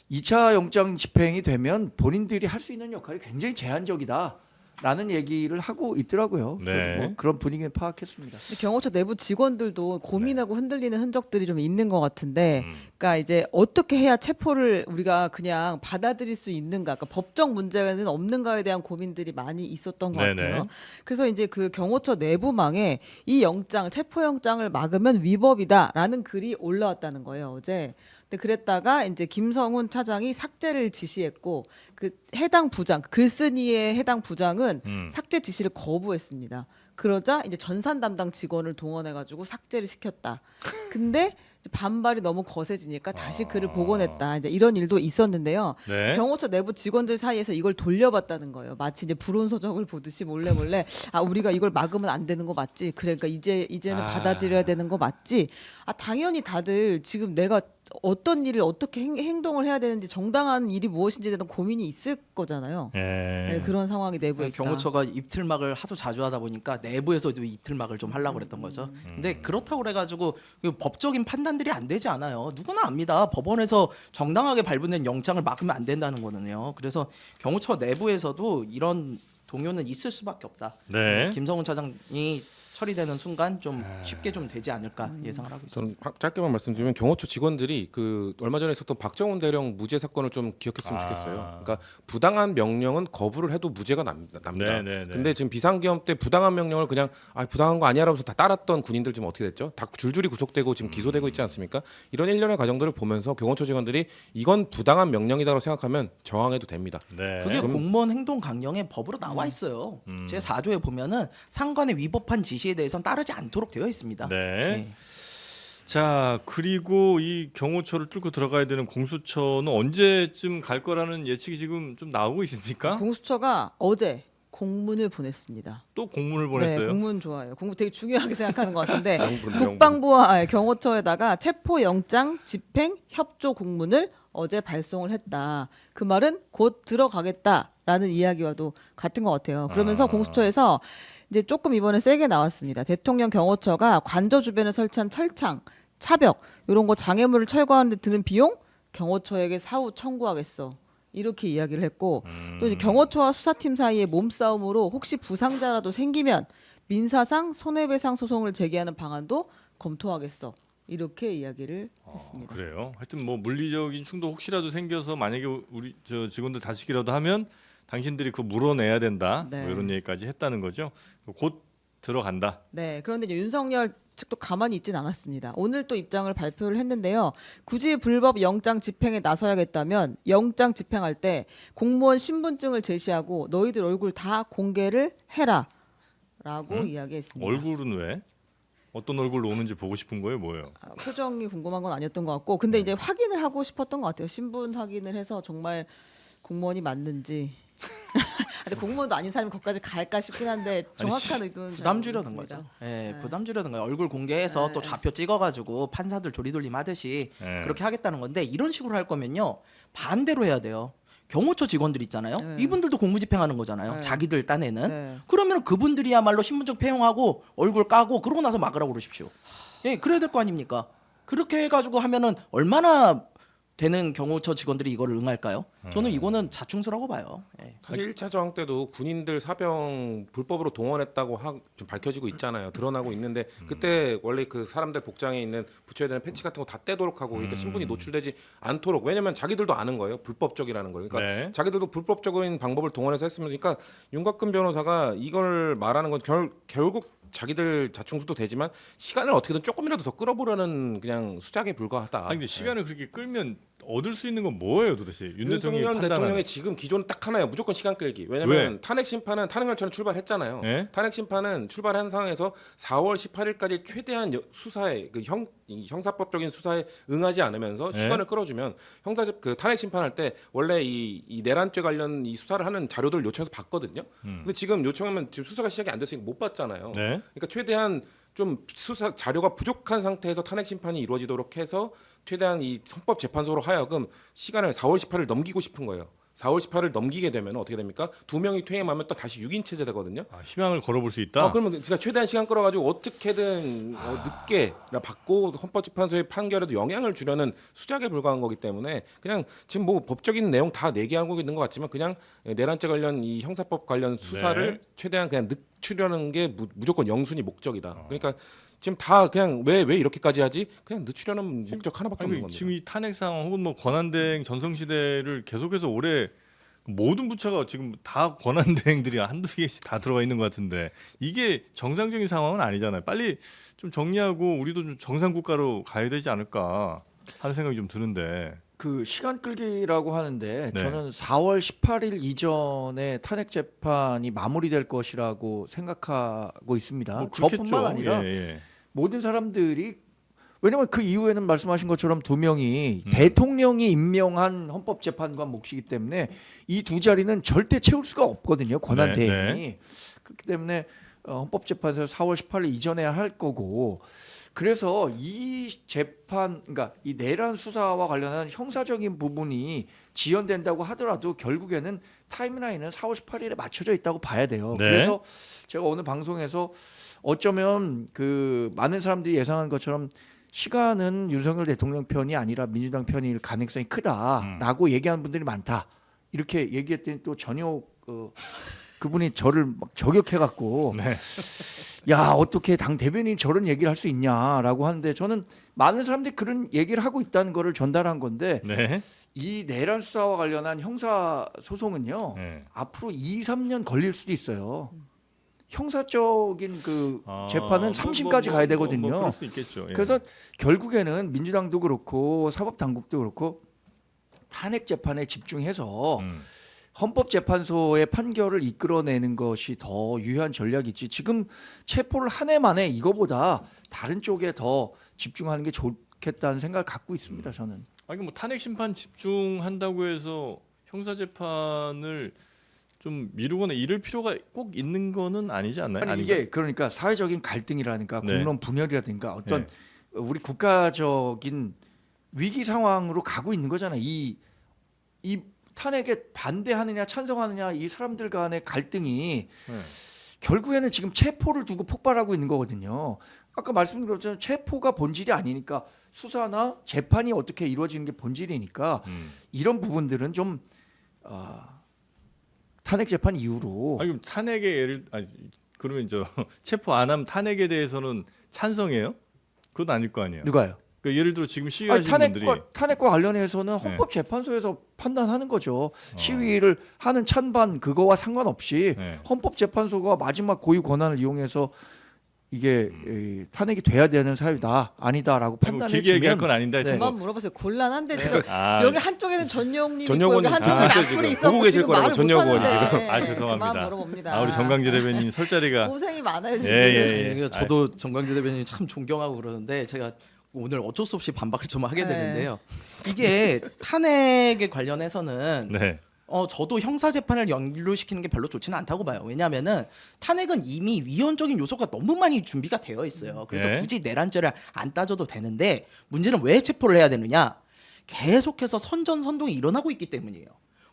2차 영장 집행이 되면 본인들이 할 수 있는 역할이 굉장히 제한적이다라는 얘기를 하고 있더라고요. 네. 저도 뭐 그런 분위기는 파악했습니다. 경호처 내부 직원들도 고민하고 흔들리는 흔적들이 좀 있는 것 같은데, 그러니까 이제 어떻게 해야 체포를 우리가 그냥 받아들일 수 있는가, 그러니까 법적 문제는 없는가에 대한 고민들이 많이 있었던 것 네네. 같아요. 그래서 이제 그 경호처 내부망에 이 영장, 체포영장을 막으면 위법이다라는 글이 올라왔다는 거예요 어제. 근데 그랬다가 이제 김성훈 차장이 삭제를 지시했고 그 해당 부장, 글쓴이의 해당 부장은 삭제 지시를 거부했습니다. 그러자 이제 전산 담당 직원을 동원해가지고 삭제를 시켰다. 근데 이제 반발이 너무 거세지니까 다시 글을 복원했다. 이제 이런 일도 있었는데요. 네. 경호처 내부 직원들 사이에서 이걸 돌려봤다는 거예요. 마치 이제 불온서적을 보듯이 몰래 우리가 이걸 막으면 안 되는 거 맞지? 그러니까 이제는 받아들여야 되는 거 맞지? 당연히 다들 지금 내가 어떤 일을 어떻게 행동을 해야 되는지 정당한 일이 무엇인지에 대한 고민이 있을 거잖아요. 네, 그런 상황이 내부에 있다. 경호처가 입틀막을 하도 자주 하다 보니까 내부에서도 입틀막을 좀 하려고 그랬던 거죠. 근데 그렇다고 그래가지고 그 법적인 판단들이 안 되지 않아요. 누구나 압니다. 법원에서 정당하게 발부된 영장을 막으면 안 된다는 거는요. 그래서 경호처 내부에서도 이런 동요는 있을 수밖에 없다. 네. 김성훈 차장이 처리되는 순간 좀 쉽게 좀 되지 않을까 예상을 하고 있습니다. 저는 짧게만 말씀드리면 경호처 직원들이 그 얼마 전에 있었던 박정훈 대령 무죄 사건을 좀 기억했으면 좋겠어요. 그러니까 부당한 명령은 거부를 해도 무죄가 납니다. 네네네. 근데 지금 비상계엄 때 부당한 명령을 그냥 부당한 거 아니야라면서 다 따랐던 군인들 지금 어떻게 됐죠? 다 줄줄이 구속되고 지금 기소되고 있지 않습니까? 이런 일련의 과정들을 보면서 경호처 직원들이 이건 부당한 명령이다라고 생각하면 저항해도 됩니다. 네. 그게 공무원 행동 강령에 법으로 나와 있어요. 제 4조에 보면은 상관에 위법한 지시에 대해서는 따르지 않도록 되어 있습니다. 네. 자, 그리고 이 경호처를 뚫고 들어가야 되는 공수처는 언제쯤 갈 거라는 예측이 지금 좀 나오고 있습니까? 공수처가 어제 공문을 보냈습니다. 또 공문을 보냈어요. 네, 공문 좋아요. 공문 되게 중요하게 생각하는 것 같은데 명분. 국방부와 경호처에다가 체포영장 집행 협조 공문을 어제 발송을 했다. 그 말은 곧 들어가겠다라는 이야기와도 같은 것 같아요. 그러면서 공수처에서 이제 조금 이번에 세게 나왔습니다. 대통령 경호처가 관저 주변에 설치한 철창, 차벽 이런 거 장애물을 철거하는 데 드는 비용 경호처에게 사후 청구하겠어. 이렇게 이야기를 했고 또 이제 경호처와 수사팀 사이의 몸싸움으로 혹시 부상자라도 생기면 민사상 손해배상 소송을 제기하는 방안도 검토하겠어. 이렇게 이야기를 했습니다. 그래요. 하여튼 뭐 물리적인 충돌 혹시라도 생겨서 만약에 우리 저 직원들 다치기라도 하면 당신들이 그거 물어내야 된다. 네. 뭐 이런 얘기까지 했다는 거죠. 곧 들어간다. 네, 그런데 이제 윤석열 측도 가만히 있진 않았습니다. 오늘 또 입장을 발표를 했는데요. 굳이 불법 영장 집행에 나서야겠다면 영장 집행할 때 공무원 신분증을 제시하고 너희들 얼굴 다 공개를 해라라고 이야기했습니다. 얼굴은 왜? 어떤 얼굴로 오는지 보고 싶은 거예요, 뭐예요? 표정이 궁금한 건 아니었던 것 같고, 근데 이제 확인을 하고 싶었던 것 같아요. 신분 확인을 해서 정말 공무원이 맞는지. 근데 공무원도 아닌 사람이 거기까지 갈까 싶긴 한데 정확한 의도는 잘 부담 주려는 모르겠습니다. 거죠. 예, 부담 주려는 거예요. 얼굴 공개해서 또 좌표 찍어가지고 판사들 조리돌림 하듯이 네. 그렇게 하겠다는 건데 이런 식으로 할 거면요 반대로 해야 돼요. 경호처 직원들 있잖아요. 네. 이분들도 공무집행하는 거잖아요. 네. 자기들 딴에는. 네. 그러면 그분들이야말로 신분증 폐용하고 얼굴 까고 그러고 나서 막으라고 그러십시오. 예, 그래야 될 거 아닙니까? 그렇게 해가지고 하면은 얼마나 되는 경호처 직원들이 이거를 응할까요? 저는 이거는 자충수라고 봐요. 예. 사실 1차 저항 때도 군인들 사병 불법으로 동원했다고 좀 밝혀지고 있잖아요. 드러나고 있는데 그때 원래 그 사람들 복장에 있는 붙여야 되는 패치 같은 거 다 떼도록 하고 그러니까 신분이 노출되지 않도록 왜냐면 자기들도 아는 거예요. 불법적이라는 걸. 그러니까 네. 자기들도 불법적인 방법을 동원해서 했으면 그러니까 윤곽근 변호사가 이걸 말하는 건 결국 자기들 자충수도 되지만 시간을 어떻게든 조금이라도 더 끌어보려는 그냥 수작에 불과하다. 아니 근데 시간을 그렇게 끌면 얻을 수 있는 건 뭐예요 도대체? 윤 대통령이 윤석열 판단하는. 대통령의 지금 기조는 딱 하나예요. 무조건 시간 끌기. 왜냐면 왜? 탄핵 심판은 탄핵 열차는 출발했잖아요. 예? 탄핵 심판은 출발한 상황에서 4월 18일까지 최대한 수사에 형사법적인 수사에 응하지 않으면서 예? 시간을 끌어주면 그 탄핵 심판할 때 원래 이 내란죄 관련 이 수사를 하는 자료들을 요청해서 봤거든요. 근데 지금 요청하면 지금 수사가 시작이 안 됐으니까 못 봤잖아요. 네. 그러니까 최대한 좀 수사 자료가 부족한 상태에서 탄핵 심판이 이루어지도록 해서 최대한 이 헌법재판소로 하여금 시간을 4월 18일 넘기고 싶은 거예요. 4월 18일 넘기게 되면 어떻게 됩니까? 2명이 퇴임하면 또 다시 6인 체제 되거든요. 아, 희망을 걸어볼 수 있다. 그러면 제가 최대한 시간 끌어가지고 어떻게든 늦게 받고 헌법재판소의 판결에도 영향을 주려는 수작에 불과한 거기 때문에 그냥 지금 뭐 법적인 내용 다 내기하고 있는 것 같지만 그냥 내란죄 관련 이 형사법 관련 수사를 네. 최대한 그냥 늦추려는 게 무조건 영순위 목적이다. 그러니까 지금 다 그냥 왜 이렇게까지 하지? 그냥 늦추려는 목적 하나밖에 없는 아니, 겁니다. 지금 이 탄핵 상황 혹은 뭐 권한대행 전성시대를 계속해서 올해 모든 부처가 지금 다 권한대행들이 한두 개씩 다 들어가 있는 것 같은데 이게 정상적인 상황은 아니잖아요. 빨리 좀 정리하고 우리도 좀 정상 국가로 가야 되지 않을까 하는 생각이 좀 드는데. 그 시간 끌기라고 하는데 네. 저는 4월 18일 이전에 탄핵 재판이 마무리될 것이라고 생각하고 있습니다. 뭐 그렇겠죠. 저뿐만 아니라 예. 모든 사람들이 왜냐면 그 이후에는 말씀하신 것처럼 2명이 대통령이 임명한 헌법재판관 몫이기 때문에 이 두 자리는 절대 채울 수가 없거든요. 권한 네, 대행이. 네. 그렇기 때문에 헌법재판소에서 4월 18일 이전에 할 거고 그래서 이 재판 그러니까 이 내란 수사와 관련한 형사적인 부분이 지연된다고 하더라도 결국에는 타임라인은 4월 18일에 맞춰져 있다고 봐야 돼요. 네. 그래서 제가 오늘 방송에서 어쩌면 그 많은 사람들이 예상한 것처럼 시간은 윤석열 대통령 편이 아니라 민주당 편일 가능성이 크다라고 얘기하는 분들이 많다. 이렇게 얘기했더니 또 전혀 그분이 저를 막 저격해갖고 네. 야 어떻게 당 대변인이 저런 얘기를 할 수 있냐라고 하는데 저는 많은 사람들이 그런 얘기를 하고 있다는 거를 전달한 건데 네. 이 내란 수사와 관련한 형사 소송은요 네. 앞으로 2, 3년 걸릴 수도 있어요. 형사적인 그 재판은 3심까지 가야 되거든요. 그럴 수 있겠죠. 예. 그래서 결국에는 민주당도 그렇고 사법당국도 그렇고 탄핵 재판에 집중해서 헌법재판소의 판결을 이끌어내는 것이 더 유효한 전략이지 지금 체포를 한 해 만에 이거보다 다른 쪽에 더 집중하는 게 좋겠다는 생각을 갖고 있습니다. 저는. 아니 뭐 탄핵 심판 집중한다고 해서 형사 재판을 좀 미루거나 이럴 필요가 꼭 있는 거는 아니지 않나요? 아니 이게 그러니까 사회적인 갈등이라든가 네. 국론 분열이라든가 어떤 네. 우리 국가적인 위기 상황으로 가고 있는 거잖아요. 이 탄핵에 반대하느냐 찬성하느냐 이 사람들 간의 갈등이 네. 결국에는 지금 체포를 두고 폭발하고 있는 거거든요. 아까 말씀드린 것처럼 체포가 본질이 아니니까 수사나 재판이 어떻게 이루어지는 게 본질이니까 이런 부분들은 좀 탄핵 재판 이후로 아니 그럼 탄핵의 그러면 저 체포 안 하면 탄핵에 대해서는 찬성해요? 그건 아닐 거 아니에요. 누가요? 그러니까 예를 들어 지금 시위하시는 분들이 탄핵과 관련해서는 헌법재판소에서 판단하는 거죠. 시위를 하는 찬반 그거와 상관없이 헌법재판소가 마지막 고유 권한을 이용해서 이게 탄핵이 돼야 되는 사유다 아니다라고 판단해 길게 얘기할 주면 건 아닌데 네. 그만 물어봤어요. 곤란한데 지금 아, 여기 한쪽에는 전용님 있고 전용원이 여기 한쪽에는 있어요, 악플이 지금. 있어 보고 계실 지금 거라고, 말을 전용원이 못하는데. 지금. 아, 죄송합니다. 그만 물어봅니다. 아, 우리 정강재 대변인 설 자리가 고생이 많아요 지금. 예. 저도 정광재 대변인 참 존경하고 그러는데 제가 오늘 어쩔 수 없이 반박을 좀 하게 네. 되는데요. 이게 탄핵에 관련해서는 네. 저도 형사 재판을 연루시키는 게 별로 좋지는 않다고 봐요. 왜냐하면은 탄핵은 이미 위헌적인 요소가 너무 많이 준비가 되어 있어요. 그래서 네. 굳이 내란죄를 안 따져도 되는데 문제는 왜 체포를 해야 되느냐? 계속해서 선전선동이 일어나고 있기 때문이에요.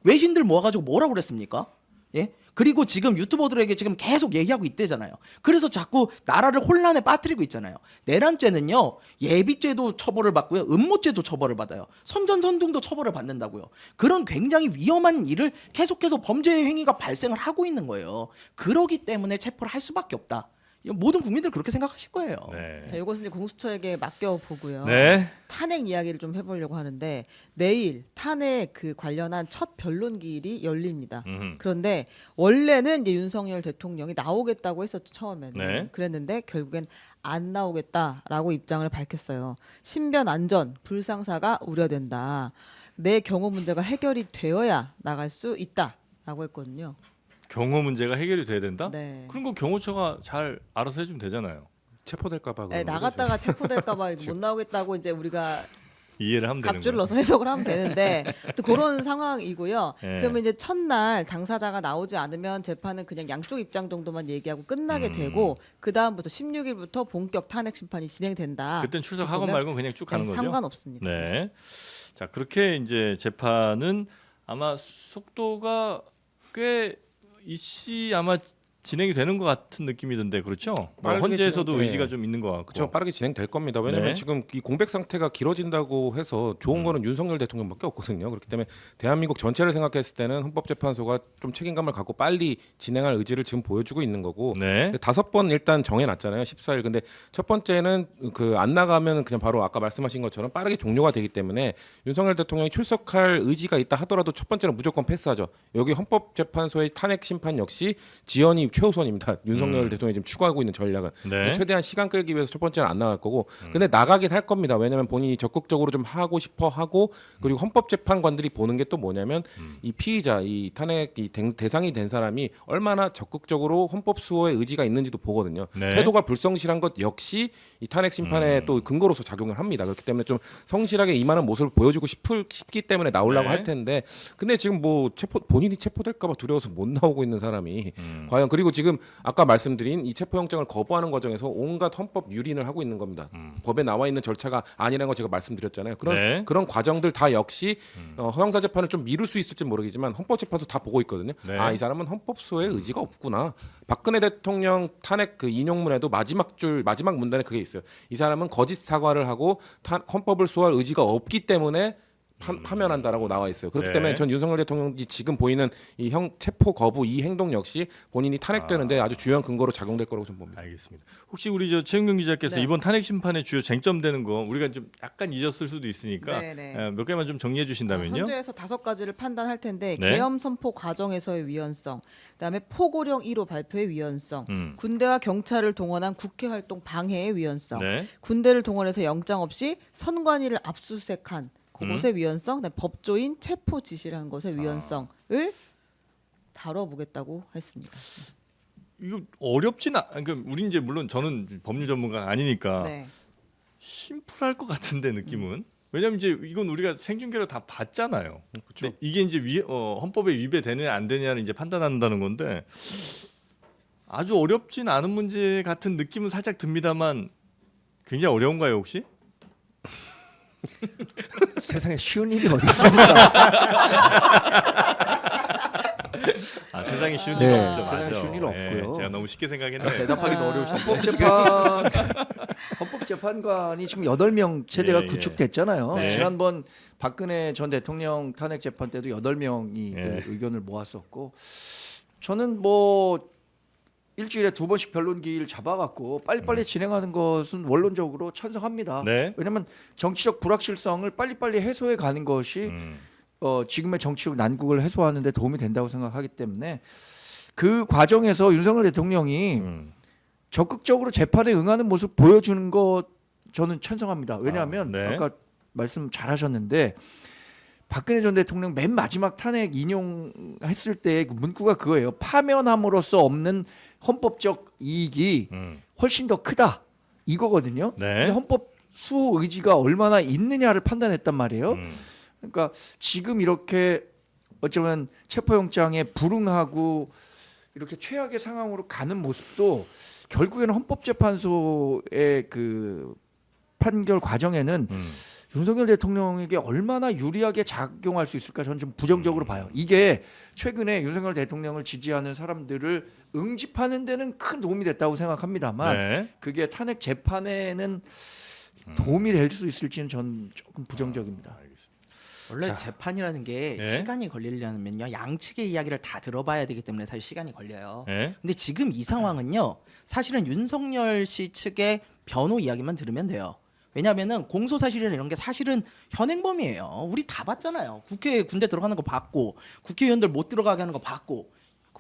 외신들 모아가지고 뭐라고 그랬습니까? 예? 그리고 지금 유튜버들에게 지금 계속 얘기하고 있대잖아요. 그래서 자꾸 나라를 혼란에 빠뜨리고 있잖아요. 내란죄는요, 예비죄도 처벌을 받고요, 음모죄도 처벌을 받아요. 선전선동도 처벌을 받는다고요. 그런 굉장히 위험한 일을 계속해서 범죄 행위가 발생을 하고 있는 거예요. 그러기 때문에 체포를 할 수밖에 없다. 이거 모든 국민들 그렇게 생각하실 거예요. 네. 자, 이것은 이제 공수처에게 맡겨 보고요. 네. 탄핵 이야기를 좀 해보려고 하는데 내일 탄핵 그 관련한 첫 변론기일이 열립니다. 그런데 원래는 이제 윤석열 대통령이 나오겠다고 했었죠, 처음에는. 네. 그랬는데 결국엔 안 나오겠다라고 입장을 밝혔어요. 신변 안전 불상사가 우려된다. 내 경호 문제가 해결이 되어야 나갈 수 있다라고 했거든요. 경호 문제가 해결이 돼야 된다? 네. 그런 거 경호처가 잘 알아서 해주면 되잖아요. 체포될까봐. 네, 나갔다가 체포될까봐 못 나오겠다고 이제 우리가 이해를 하면 되는 갑줄을 거예요. 넣어서 해석을 하면 되는데 또 그런 상황이고요. 네. 그러면 이제 첫날 당사자가 나오지 않으면 재판은 그냥 양쪽 입장 정도만 얘기하고 끝나게 되고 그 다음부터 16일부터 본격 탄핵 심판이 진행된다. 그땐 출석하건 그러면 말건 그냥 쭉 가는 거죠. 상관없습니다. 네. 자 그렇게 이제 재판은 아마 속도가 꽤 이씨 아마 진행이 되는 것 같은 느낌이던데 그렇죠? 뭐 빠르게 헌재에서도 진행- 의지가 네. 좀 있는 것 같고. 그렇죠. 빠르게 진행될 겁니다. 왜냐하면 네. 지금 이 공백 상태가 길어진다고 해서 좋은 거는 윤석열 대통령밖에 없거든요. 그렇기 때문에 대한민국 전체를 생각했을 때는 헌법재판소가 좀 책임감을 갖고 빨리 진행할 의지를 지금 보여주고 있는 거고. 네. 5번 일단 정해놨잖아요. 14일. 근데 첫 번째는 그 안 나가면 그냥 바로 아까 말씀하신 것처럼 빠르게 종료가 되기 때문에 윤석열 대통령이 출석할 의지가 있다 하더라도 첫 번째는 무조건 패스하죠. 여기 헌법재판소의 탄핵 심판 역시 지연이 최우선입니다. 윤석열 대통령이 지금 추구하고 있는 전략은 네. 최대한 시간 끌기 위해서 첫 번째는 안 나갈 거고. 근데 나가긴 할 겁니다. 왜냐하면 본인이 적극적으로 좀 하고 싶어 하고 그리고 헌법재판관들이 보는 게 또 뭐냐면 이 피의자, 이 탄핵 대상이 된 사람이 얼마나 적극적으로 헌법 수호의 의지가 있는지도 보거든요. 네. 태도가 불성실한 것 역시 이 탄핵 심판에 또 근거로서 작용을 합니다. 그렇기 때문에 좀 성실하게 임하는 모습을 보여주고 싶기 때문에 나오려고 네. 할 텐데, 근데 지금 뭐 본인이 체포될까봐 두려워서 못 나오고 있는 사람이 과연, 그리고 지금 아까 말씀드린 이 체포영장을 거부하는 과정에서 온갖 헌법 유린을 하고 있는 겁니다. 법에 나와 있는 절차가 아니라는 거 제가 말씀드렸잖아요. 네. 그런 과정들 다 역시 형사 재판을 좀 미룰 수 있을지 모르겠지만 헌법재판소 다 보고 있거든요. 네. 아, 이 사람은 헌법 수호의 의지가 없구나. 박근혜 대통령 탄핵 그 인용문에도 마지막 문단에 그게 있어요. 이 사람은 거짓 사과를 하고 헌법을 수호할 의지가 없기 때문에 파면한다라고 나와 있어요. 그렇기 네. 때문에 전 윤석열 대통령이 지금 보이는 이 체포 거부 이 행동 역시 본인이 탄핵되는데 아주 주요한 근거로 작용될 거라고 좀 봅니다. 알겠습니다. 혹시 우리 저 최은경 기자께서 네. 이번 탄핵 심판의 주요 쟁점되는 거 우리가 좀 약간 잊었을 수도 있으니까 네, 네. 몇 개만 좀 정리해 주신다면요. 헌재에서 5가지를 판단할 텐데 네. 계엄 선포 과정에서의 위헌성, 그다음에 포고령 1호 발표의 위헌성, 군대와 경찰을 동원한 국회 활동 방해의 위헌성, 네. 군대를 동원해서 영장 없이 선관위를 압수수색한 그것의 위헌성, 그다음에 법조인 체포 지시를 한 것의 위헌성을 다뤄보겠다고 했습니다. 이거 어렵진 그러니까 우리 이제 물론 저는 법률 전문가가 아니니까 네. 심플할 것 같은데 느낌은. 왜냐면 이제 이건 우리가 생중계로 다 봤잖아요. 그렇죠. 이게 이제 헌법에 위배되느냐 안 되느냐를 이제 판단한다는 건데 아주 어렵진 않은 문제 같은 느낌은 살짝 듭니다만 굉장히 어려운가요 혹시? 세상에 쉬운 일이 어디 있습니까? 아 세상에 쉬운 네, 일 없죠. 세상에 맞아. 쉬운 일 없고요. 제가 너무 쉽게 생각했네. 대답하기도 어려우시죠. 헌법재판관이 지금 8명 체제가 예, 구축됐잖아요. 네. 지난번 박근혜 전 대통령 탄핵 재판 때도 8명이 예. 그 의견을 모았었고, 저는 뭐 일주일에 2번씩 변론기일 잡아갖고 빨리빨리 진행하는 것은 원론적으로 찬성합니다. 네. 왜냐하면 정치적 불확실성을 빨리빨리 해소해 가는 것이 지금의 정치적 난국을 해소하는 데 도움이 된다고 생각하기 때문에 그 과정에서 윤석열 대통령이 적극적으로 재판에 응하는 모습 보여주는 것 저는 찬성합니다. 왜냐하면 네. 아까 말씀 잘하셨는데 박근혜 전 대통령 맨 마지막 탄핵 인용했을 때 그 문구가 그거예요. 파면함으로써 없는 헌법적 이익이 훨씬 더 크다 이거거든요. 네. 근데 헌법 수호 의지가 얼마나 있느냐를 판단했단 말이에요. 그러니까 지금 이렇게 어쩌면 체포영장에 불응하고 이렇게 최악의 상황으로 가는 모습도 결국에는 헌법재판소의 그 판결 과정에는 윤석열 대통령에게 얼마나 유리하게 작용할 수 있을까 저는 좀 부정적으로 봐요. 이게 최근에 윤석열 대통령을 지지하는 사람들을 응집하는 데는 큰 도움이 됐다고 생각합니다만 네. 그게 탄핵 재판에는 도움이 될 수 있을지는 전 조금 부정적입니다. 원래 재판이라는 게 네. 시간이 걸리려면요 양측의 이야기를 다 들어봐야 되기 때문에 사실 시간이 걸려요. 네. 근데 지금 이 상황은요 사실은 윤석열 씨 측의 변호 이야기만 들으면 돼요. 왜냐하면은 공소 사실이나 이런 게 사실은 현행범이에요. 우리 다 봤잖아요. 국회 군대 들어가는 거 봤고 국회의원들 못 들어가게 하는 거 봤고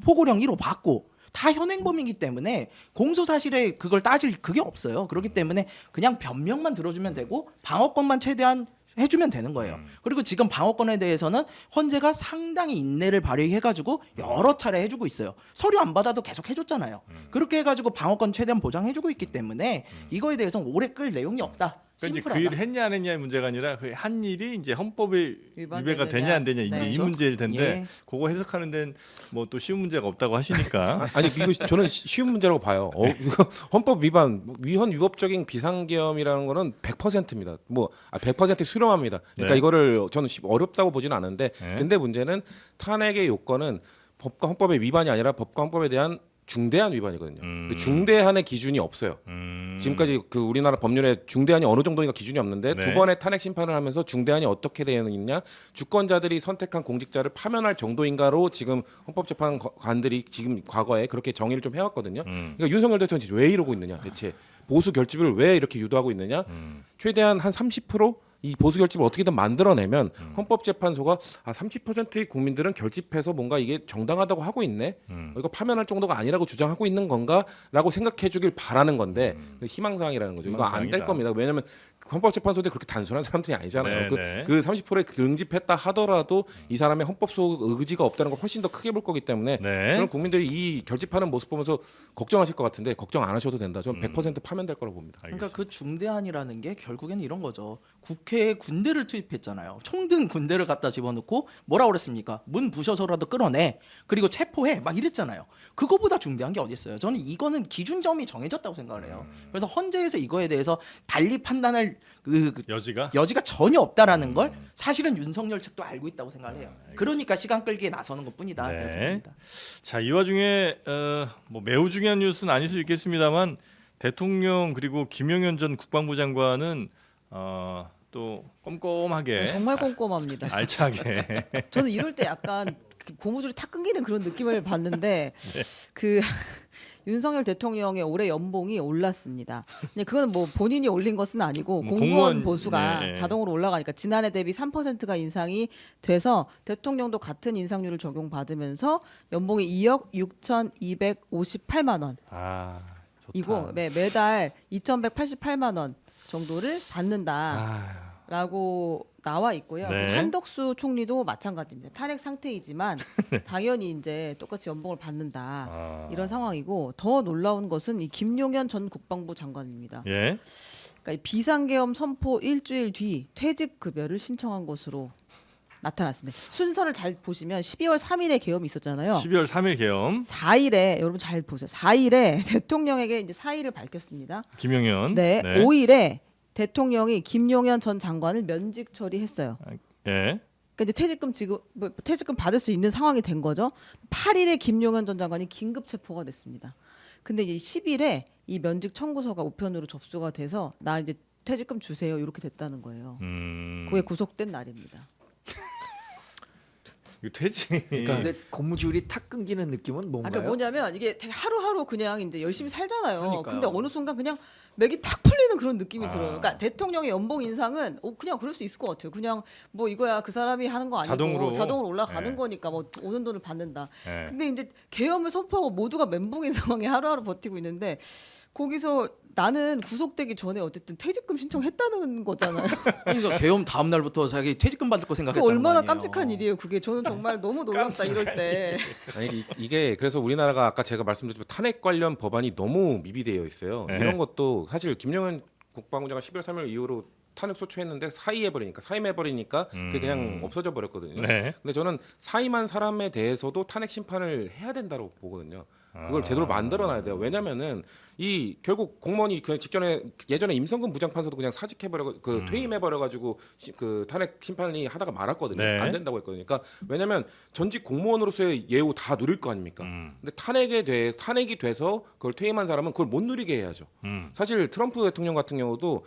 포고령 1호 봤고 다 현행범이기 때문에 공소 사실에 그걸 따질 그게 없어요. 그렇기 때문에 그냥 변명만 들어주면 되고 방어권만 최대한 해주면 되는 거예요. 그리고 지금 방어권에 대해서는 헌재가 상당히 인내를 발휘해가지고 여러 차례 해주고 있어요. 서류 안 받아도 계속 해줬잖아요. 그렇게 해가지고 방어권 최대한 보장해주고 있기 때문에 이거에 대해서는 오래 끌 내용이 없다. 그러니까 이제 심플하다. 그 일을 했냐 안 했냐의 문제가 아니라 그 한 일이 이제 헌법에 위배가 되냐 안 되냐 이제 네. 이 문제일 텐데 예. 그거 해석하는 데는 뭐 또 쉬운 문제가 없다고 하시니까 아니 이거 저는 쉬운 문제라고 봐요. 이거 헌법 위반, 위헌 위법적인 비상계엄이라는 거는 100%입니다. 뭐 100% 수렴합니다. 그러니까 네. 이거를 저는 어렵다고 보지는 않은데, 네. 근데 문제는 탄핵의 요건은 법과 헌법의 위반이 아니라 법과 헌법에 대한 중대한 위반이거든요. 근데 중대한의 기준이 없어요. 지금까지 그 우리나라 법률에 중대한이 어느 정도인가 기준이 없는데 네. 두 번의 탄핵 심판을 하면서 중대한이 어떻게 되어 있냐, 주권자들이 선택한 공직자를 파면할 정도인가로 지금 헌법재판관들이 지금 과거에 그렇게 정의를 좀 해왔거든요. 그러니까 윤석열 대통령이 왜 이러고 있느냐, 대체 보수 결집을 왜 이렇게 유도하고 있느냐, 최대한 한 30%? 이 보수 결집을 어떻게든 만들어내면 헌법재판소가 30%의 국민들은 결집해서 뭔가 이게 정당하다고 하고 있네. 이거 파면할 정도가 아니라고 주장하고 있는 건가라고 생각해주길 바라는 건데 희망사항이라는 거죠. 이거 안 될 희망사항이다. 겁니다. 왜냐하면 헌법재판소도 그렇게 단순한 사람들이 아니잖아요. 네, 그 30%에 응집했다 하더라도 이 사람의 헌법소 의지가 없다는 걸 훨씬 더 크게 볼 거기 때문에 네. 그런 국민들이 이 결집하는 모습 보면서 걱정하실 것 같은데 걱정 안 하셔도 된다. 저는 100% 파면될 거라고 봅니다. 그러니까 그 중대한이라는 게 결국에는 이런 거죠. 국회에 군대를 투입했잖아요. 총든 군대를 갖다 집어넣고 뭐라 그랬습니까? 문 부셔서라도 끌어내. 그리고 체포해. 막 이랬잖아요. 그거보다 중대한 게 어디 있어요? 저는 이거는 기준점이 정해졌다고 생각을 해요. 그래서 헌재에서 이거에 대해서 달리 판단할 여지가 전혀 없다라는 걸 사실은 윤석열 측도 알고 있다고 생각을 해요. 그러니까 시간 끌기에 나서는 것뿐이다. 네. 이렇게 봅니다. 자, 이 와중에 뭐 매우 중요한 뉴스는 아닐 수 있겠습니다만 대통령 그리고 김용현 전 국방부 장관은 또 꼼꼼하게 정말 꼼꼼합니다. 알차게 저는 이럴 때 약간 고무줄이 탁 끊기는 그런 느낌을 받는데 그 윤석열 대통령의 올해 연봉이 올랐습니다. 근데 그건 뭐 본인이 올린 것은 아니고 뭐 공무원 보수가 네. 자동으로 올라가니까 지난해 대비 3%가 인상이 돼서 대통령도 같은 인상률을 적용받으면서 연봉이 2억 6,258만 원. 아, 좋다. 이고 매달 2,188만 원 정도를 받는다라고 나와 있고요. 네. 한덕수 총리도 마찬가지입니다. 탄핵 상태이지만 당연히 이제 똑같이 연봉을 받는다 이런 상황이고 더 놀라운 것은 이 김용현 전 국방부 장관입니다. 예. 그러니까 이 비상계엄 선포 일주일 뒤 퇴직 급여를 신청한 것으로 나타났습니다. 순서를 잘 보시면 12월 3일에 계엄이 있었잖아요. 12월 3일 계엄 4일에 여러분 잘 보세요. 4일에 대통령에게 이제 사의를 밝혔습니다. 김용현 네, 5일에 대통령이 김용현 전 장관을 면직 처리했어요. 예. 그러니까 이제 퇴직금 받을 수 있는 상황이 된 거죠. 8일에 김용현 전 장관이 긴급 체포가 됐습니다. 근데 이제 10일에 이 면직 청구서가 우편으로 접수가 돼서 나 이제 퇴직금 주세요 이렇게 됐다는 거예요. 그게 구속된 날입니다. 이거 퇴직. 근데 고무줄이 탁 끊기는 느낌은 뭔가요? 그러니까 뭐냐면 이게 되게 하루하루 그냥 이제 열심히 살잖아요. 그러니까요. 근데 어느 순간 그냥 맥이 탁 풀리는 그런 느낌이 들어요. 그러니까 대통령의 연봉 인상은 그냥 그럴 수 있을 것 같아요. 그냥 뭐 이거야 그 사람이 하는 거 아니고 자동으로 올라가는 네. 거니까 뭐 오는 돈을 받는다. 예. 근데 이제 계엄을 선포하고 모두가 멘붕인 상황에 하루하루 버티고 있는데 거기서 나는 구속되기 전에 어쨌든 퇴직금 신청했다는 거잖아요. 그러니까 계엄 다음 날부터 자기 퇴직금 받을 거 그 생각했다는 얼마나 거 아니에요. 깜찍한 일이에요. 그게 저는 정말 너무 놀랍다 이럴 때. 아니 이게 그래서 우리나라가 아까 제가 말씀드렸지만 탄핵 관련 법안이 너무 미비되어 있어요. 네. 이런 것도 사실 김영현 국방부 장관 12월 3일 이후로 탄핵 소추했는데 사임해버리니까 그게 그냥 없어져 버렸거든요. 네. 근데 저는 사임한 사람에 대해서도 탄핵 심판을 해야 된다고 보거든요. 그걸 제대로 만들어놔야 돼요. 왜냐면은 이 결국 공무원이 그 직전에 예전에 임성근 부장판사도 그냥 사직해버려 퇴임해버려가지고 그 탄핵 심판이 하다가 말았거든요. 네. 안 된다고 했거든요. 그러니까 왜냐하면 전직 공무원으로서의 예우 다 누릴 거 아닙니까? 근데 탄핵이 돼서 그걸 퇴임한 사람은 그걸 못 누리게 해야죠. 사실 트럼프 대통령 같은 경우도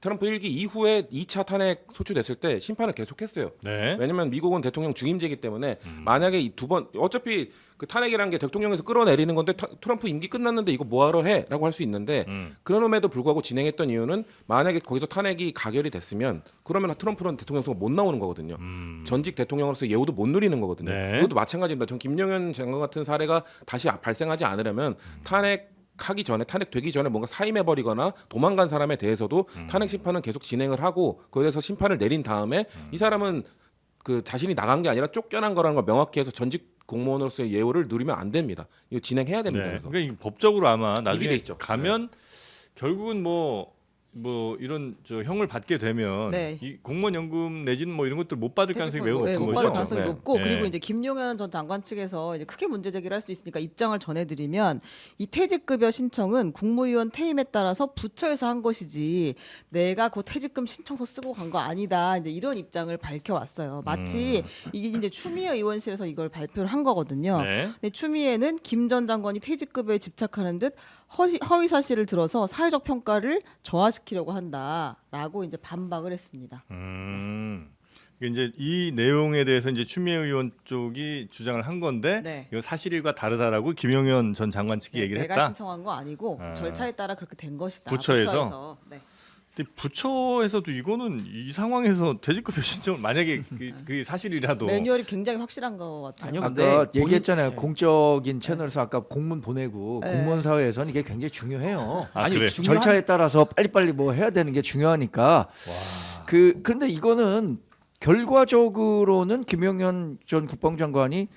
트럼프 1기 이후에 2차 탄핵 소추됐을 때 심판을 계속했어요. 네. 왜냐면 미국은 대통령 중임제이기 때문에 만약에 이 두 번 어차피 그 탄핵이라는 게 대통령에서 끌어내리는 건데 트럼프 임기 끝났는데 이거 뭐하러 해?라고 할 수 있는데 그럼에도 불구하고 진행했던 이유는 만약에 거기서 탄핵이 가결이 됐으면 그러면 트럼프는 대통령 선거 못 나오는 거거든요. 전직 대통령으로서 예우도 못 누리는 거거든요. 네. 이것도 마찬가지입니다. 전 김영현 장관 같은 사례가 다시 발생하지 않으려면 탄핵되기 전에 뭔가 사임해버리거나 도망간 사람에 대해서도 탄핵 심판은 계속 진행을 하고 거기에 대해서 심판을 내린 다음에 이 사람은 그 자신이 나간 게 아니라 쫓겨난 거라는 걸 명확히 해서 전직 공무원으로서의 예우를 누리면 안 됩니다. 이거 진행해야 됩니다. 네. 그래서. 그러니까 이 법적으로 아마 돼 나중에 있죠. 가면 결국은 뭐 이런 저 형을 받게 되면 네. 이 공무원 연금 내지는 뭐 이런 것들 못 받을 가능성이 매우 네, 높은 못 거죠. 받을 가능성이 네. 높고 네. 그리고 이제 김용현 전 장관 측에서 이제 크게 문제 제기를 할 수 있으니까 입장을 전해드리면 이 퇴직급여 신청은 국무위원 퇴임에 따라서 부처에서 한 것이지 내가 그 퇴직금 신청서 쓰고 간 거 아니다. 이제 이런 입장을 밝혀왔어요. 마치 이게 이제 추미애 의원실에서 이걸 발표를 한 거거든요. 네. 근데 추미애는 김 전 장관이 퇴직급여에 집착하는 듯 허위 사실을 들어서 사회적 평가를 저하시키려고 한다라고 이제 반박을 했습니다. 이제 이 내용에 대해서 이제 추미애 의원 쪽이 주장을 한 건데 네. 이거 사실과 다르다라고 김용현 전 장관 측이 얘기를 내가 했다. 신청한 거 아니고 아. 절차에 따라 그렇게 된 것이다. 부처에서? 네. 근데 부처에서도 이거는 이 상황에서 퇴직급여 신청을 만약에 그게 사실이라도 매뉴얼이 굉장히 확실한 것 같아요. 아니요, 아까 근데 얘기했잖아요. 네. 공적인 채널에서 아까 공문 보내고 네. 공무원 사회에서는 이게 굉장히 중요해요. 아, 그래? 절차에 따라서 빨리빨리 뭐 해야 되는 게 중요하니까. 그런데 이거는 결과적으로는 김용현 전 국방장관이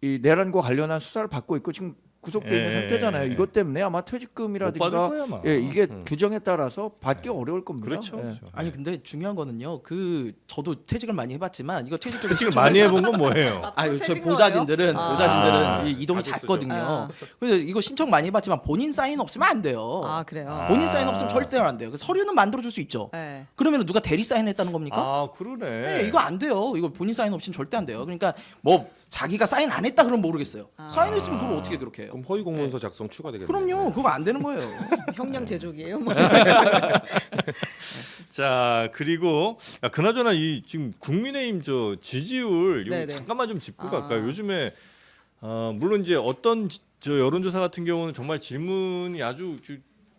이 내란과 관련한 수사를 받고 있고 지금 구속돼 있는 예. 상태잖아요. 이것 때문에 아마 못 받을 퇴직금이라든가 거야 아마. 예, 이게 규정에 따라서 받기 어려울 겁니다. 그렇죠. 예. 그렇죠. 아니 근데 중요한 거는요. 저도 퇴직을 많이 해봤지만 이거 퇴직을 많이 해본 건 뭐예요? 아니 저 퇴직으로 보좌진들은 해요? 아. 이 이동이 자주 쓰죠. 잦거든요. 아. 그래서 이거 신청 많이 해봤지만 본인 사인 없으면 안 돼요. 아 그래요. 본인 사인 없으면 절대 안 돼요. 그 서류는 만들어 줄 수 있죠. 네. 그러면 누가 대리 사인했다는 겁니까? 아 그러네. 네, 이거 안 돼요. 이거 본인 사인 없이는 절대 안 돼요. 그러니까 뭐 자기가 사인 안 했다 그러면 모르겠어요. 사인했으면 그걸 어떻게 그렇게 해요? 그럼 허위 공문서 작성 추가되겠네요. 그럼요. 그거 안 되는 거예요. 형량 제조기예요. 뭐. 자 그리고 그나저나 이 지금 국민의힘 저 지지율 이거 네네. 잠깐만 좀 짚고 아. 갈까요? 요즘에 물론 이제 어떤 저 여론조사 같은 경우는 정말 질문이 아주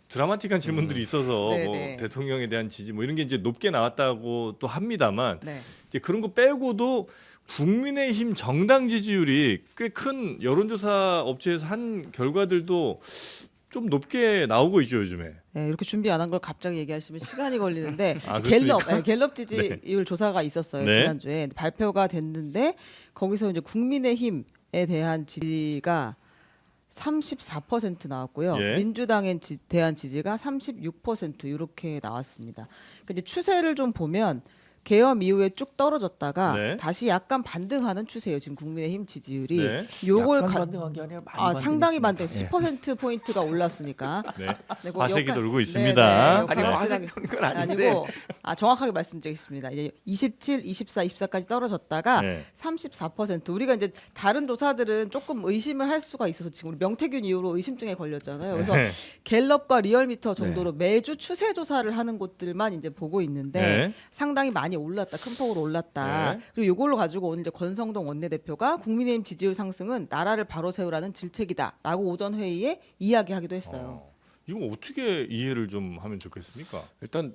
드라마틱한 질문들이 있어서 뭐 네네. 대통령에 대한 지지 뭐 이런 게 이제 높게 나왔다고 또 합니다만 네. 이제 그런 거 빼고도 국민의힘 정당 지지율이 꽤 큰 여론조사 업체에서 한 결과들도 좀 높게 나오고 있죠 요즘에. 네, 이렇게 준비 안 한 걸 갑자기 얘기하시면 시간이 걸리는데 아, 그렇습니까? 갤럽 지지율 조사가 있었어요 네. 지난주에 발표가 됐는데 거기서 이제 국민의힘에 대한 지지가 34% 나왔고요. 예. 민주당에 대한 지지가 36% 이렇게 나왔습니다. 근데 추세를 좀 보면 계엄 이후에 쭉 떨어졌다가 네. 다시 약간 반등하는 추세예요. 지금 국민의힘 지지율이. 네. 요걸 약간 반등한 게 아니라 많이 상당히 반등. 반등했습니다. 10% 포인트가 올랐으니까. 네. 네, 그 화색이 역할- 돌고 네, 있습니다. 네, 아니 역할 화색 확실하게- 도는 건 아닌데 아니고 정확하게 말씀드리겠습니다. 이제 27, 24, 24까지 떨어졌다가 네. 34%. 우리가 이제 다른 조사들은 조금 의심을 할 수가 있어서 지금 우리 명태균 이후로 의심증에 걸렸잖아요. 그래서 네. 갤럽과 리얼미터 정도로 매주 추세 조사를 하는 곳들만 이제 보고 있는데 네. 상당히 많이 올랐다. 큰 폭으로 올랐다. 네. 그리고 이걸로 가지고 오늘 이제 권성동 원내대표가 국민의힘 지지율 상승은 나라를 바로 세우라는 질책이다라고 오전 회의에 이야기하기도 했어요. 이거 어떻게 이해를 좀 하면 좋겠습니까? 일단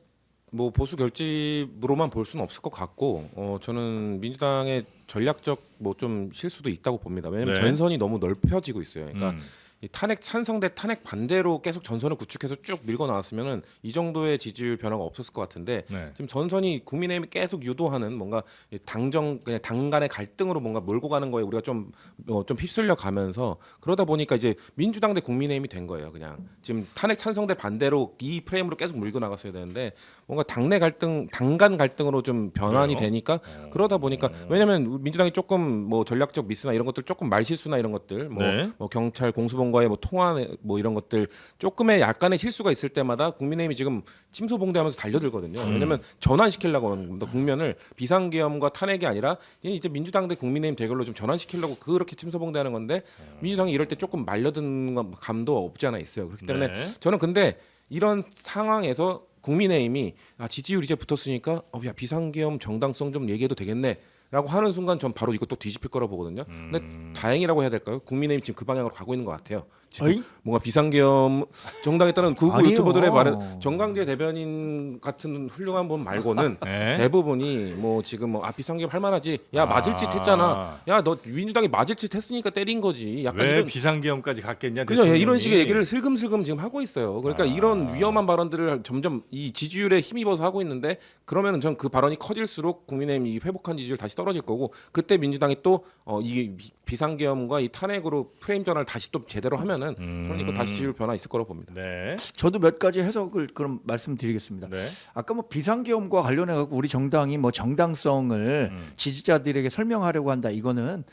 뭐 보수 결집으로만 볼 수는 없을 것 같고 저는 민주당의 전략적 뭐 좀 실수도 있다고 봅니다. 왜냐하면 네. 전선이 너무 넓혀지고 있어요. 그러니까 음. 이 탄핵 찬성 대 탄핵 반대로 계속 전선을 구축해서 쭉 밀고 나왔으면은 이 정도의 지지율 변화가 없었을 것 같은데 네. 지금 전선이 국민의힘이 계속 유도하는 뭔가 이 그냥 당 간의 갈등으로 뭔가 몰고 가는 거에 우리가 좀 휩쓸려 가면서 그러다 보니까 이제 민주당 대 국민의힘이 된 거예요. 그냥 지금 탄핵 찬성 대 반대로 이 프레임으로 계속 밀고 나갔어야 되는데 뭔가 당내 갈등, 당 간 갈등으로 좀 변환이 그래요? 되니까 그러다 보니까 왜냐하면 민주당이 조금 뭐 전략적 미스나 이런 것들 조금 말실수나 이런 것들 뭐 네. 경찰 공수본 대통령과의 뭐 통화 뭐 이런 것들 조금의 약간의 실수가 있을 때마다 국민의힘이 지금 침소봉대하면서 달려들거든요. 왜냐면 전환시키려고 하는 겁니다. 국면을 비상계엄과 탄핵이 아니라 이제 민주당 대 국민의힘 대결로 좀 전환시키려고 그렇게 침소봉대하는 건데 민주당이 이럴 때 조금 말려드는 감도 없지 않아 있어요. 그렇기 때문에 저는 근데 이런 상황에서 국민의힘이 지지율 이제 붙었으니까 야 비상계엄 정당성 좀 얘기해도 되겠네라고 하는 순간 전 바로 이것도 뒤집힐 거라 보거든요. 근데 다행이라고 해야 될까요? 국민의힘 지금 그 방향으로 가고 있는 것 같아요. 지금 어이? 뭔가 비상계엄 정당에 따른 극우 아니요. 유튜버들의 말은 정강재 대변인 같은 훌륭한 분 말고는 네. 대부분이 뭐 지금 뭐 비상계엄 할 만하지. 야 맞을 짓 했잖아. 야 너 민주당이 맞을 짓 했으니까 때린 거지. 약간 왜 이런 비상계엄까지 갔겠냐? 그냥 대통령이. 이런 식의 얘기를 슬금슬금 지금 하고 있어요. 그러니까 이런 위험한 발언들을 점점 이 지지율에 힘입어서 하고 있는데 그러면은 전 그 발언이 커질수록 국민의힘 이 회복한 지지율 다시 떨어질 거고 그때 민주당이 또 이 비상계엄과 이 탄핵으로 프레임 전환을 다시 또 제대로 하면은 저는 이거 다시 지지율 변화 있을 거라고 봅니다. 네. 저도 몇 가지 해석을 그럼 말씀드리겠습니다. 네. 아까 뭐 비상계엄과 관련해 갖고 우리 정당이 뭐 정당성을 지지자들에게 설명하려고 한다. 이거는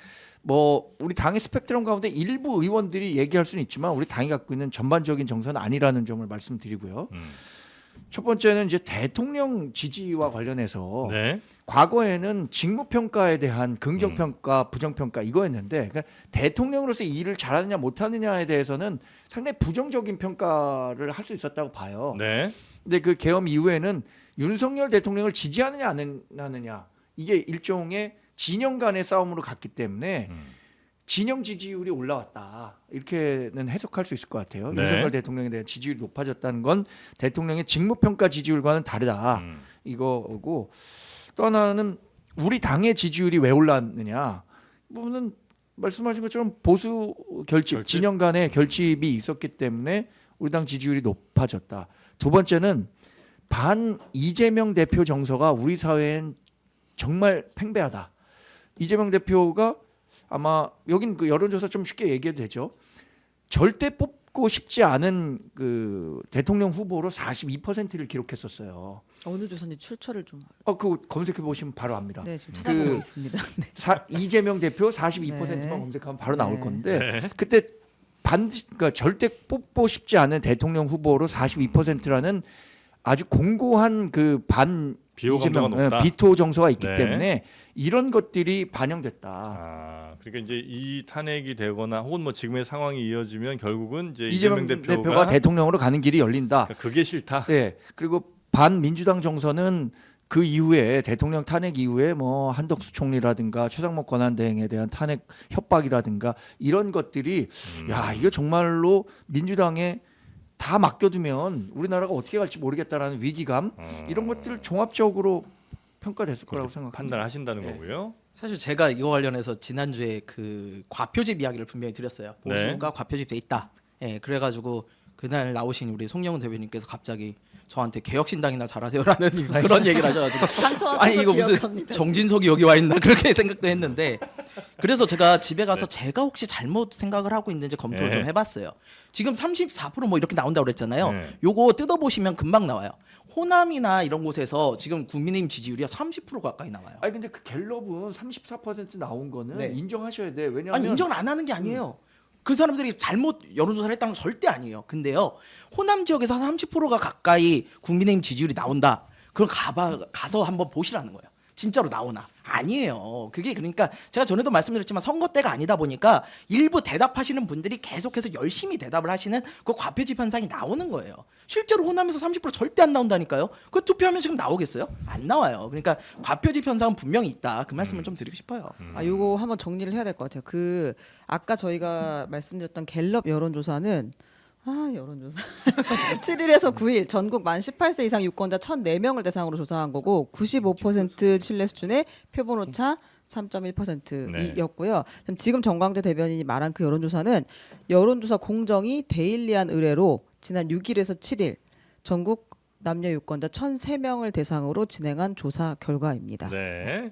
뭐 우리 당의 스펙트럼 가운데 일부 의원들이 얘기할 수는 있지만 우리 당이 갖고 있는 전반적인 정서는 아니라는 점을 말씀드리고요. 첫 번째는 이제 대통령 지지와 관련해서 네. 과거에는 직무평가에 대한 긍정평가, 부정평가 이거였는데 그러니까 대통령으로서 이 일을 잘하느냐 못하느냐에 대해서는 상당히 부정적인 평가를 할 수 있었다고 봐요. 네. 근데 그 계엄 이후에는 윤석열 대통령을 지지하느냐 안 하느냐 이게 일종의 진영 간의 싸움으로 갔기 때문에 진영 지지율이 올라왔다 이렇게는 해석할 수 있을 것 같아요. 네. 윤석열 대통령에 대한 지지율이 높아졌다는 건 대통령의 직무평가 지지율과는 다르다 이거고 또 하나는 우리 당의 지지율이 왜 올랐느냐 부분은 말씀하신 것처럼 보수 결집 진영 간의 결집이 있었기 때문에 우리 당 지지율이 높아졌다. 두 번째는 반 이재명 대표 정서가 우리 사회엔 정말 팽배하다. 이재명 대표가 아마 여긴 그 여론조사 좀 쉽게 얘기해도 되죠. 절대 뽑고 싶지 않은 그 대통령 후보로 42%를 기록했었어요. 어느 조선지 출처를 좀. 그거 검색해 보시면 바로 압니다. 네, 지금 찾아보고 있습니다. 네. 이재명 대표 42%만 네. 검색하면 바로 나올 네. 건데 그때 그러니까 절대 뽑고 싶지 않은 대통령 후보로 42%라는 아주 공고한 그 반 비호 감도가 높다. 비토 정서가 있기 네. 때문에 이런 것들이 반영됐다. 그러니까 이제 이 탄핵이 되거나 혹은 뭐 지금의 상황이 이어지면 결국은 이제 이재명 대표가 대통령으로 가는 길이 열린다. 그러니까 그게 싫다. 네. 그리고 반민주당 정서는 그 이후에 대통령 탄핵 이후에 뭐 한덕수 총리라든가 최상목 권한대행에 대한 탄핵 협박이라든가 이런 것들이 야 이거 정말로 민주당에 다 맡겨두면 우리나라가 어떻게 갈지 모르겠다라는 위기감 이런 것들을 종합적으로 평가됐을 거라고 생각합니다. 판단하신다는 네. 거고요. 사실 제가 이거 관련해서 지난주에 그 과표집 이야기를 분명히 드렸어요. 보수가 과표집돼 있다. 예, 그래가지고 그날 나오신 우리 송영훈 대변인께서 갑자기 저한테 개혁신당이나 잘하세요라는 그런 얘기를 하셔가지고 상처가 아니 커서 이거 무슨 기억합니다, 정진석이 여기 와 있나 그렇게 생각도 했는데 그래서 제가 집에 가서 제가 혹시 잘못 생각을 하고 있는지 검토를 네. 좀 해봤어요. 지금 34%뭐 이렇게 나온다고 그랬잖아요. 네. 요거 뜯어보시면 금방 나와요. 호남이나 이런 곳에서 지금 국민의힘 지지율이 30% 가까이 나와요. 아니 근데 그 갤럽은 34% 나온 거는 네. 인정하셔야 돼. 왜냐하면 아니 인정을 안 하는 게 아니에요. 그 사람들이 잘못 여론조사를 했다는 건 절대 아니에요. 근데요 호남 지역에서 30%가 가까이 국민의힘 지지율이 나온다. 그럼 가서 한번 보시라는 거예요. 진짜로 나오나? 아니에요. 그게 그러니까 제가 전에도 말씀드렸지만 선거 때가 아니다 보니까 일부 대답하시는 분들이 계속해서 열심히 대답을 하시는 그 과표집 현상이 나오는 거예요. 실제로 호남에서 30% 절대 안 나온다니까요. 그 투표하면 지금 나오겠어요? 안 나와요. 그러니까 과표집 현상은 분명히 있다. 그 말씀을 좀 드리고 싶어요. 요거 한번 정리를 해야 될 것 같아요. 그 아까 저희가 말씀드렸던 갤럽 여론조사는 여론조사 7일에서 9일 전국 만 18세 이상 유권자 1,004명을 대상으로 조사한 거고 95% 신뢰 수준의 표본 오차 3.1%였고요. 지금 정광재 대변인이 말한 그 여론조사는 여론조사 공정이 데일리한 의뢰로 지난 6일에서 7일 전국 남녀 유권자 1,003명을 대상으로 진행한 조사 결과입니다. 네.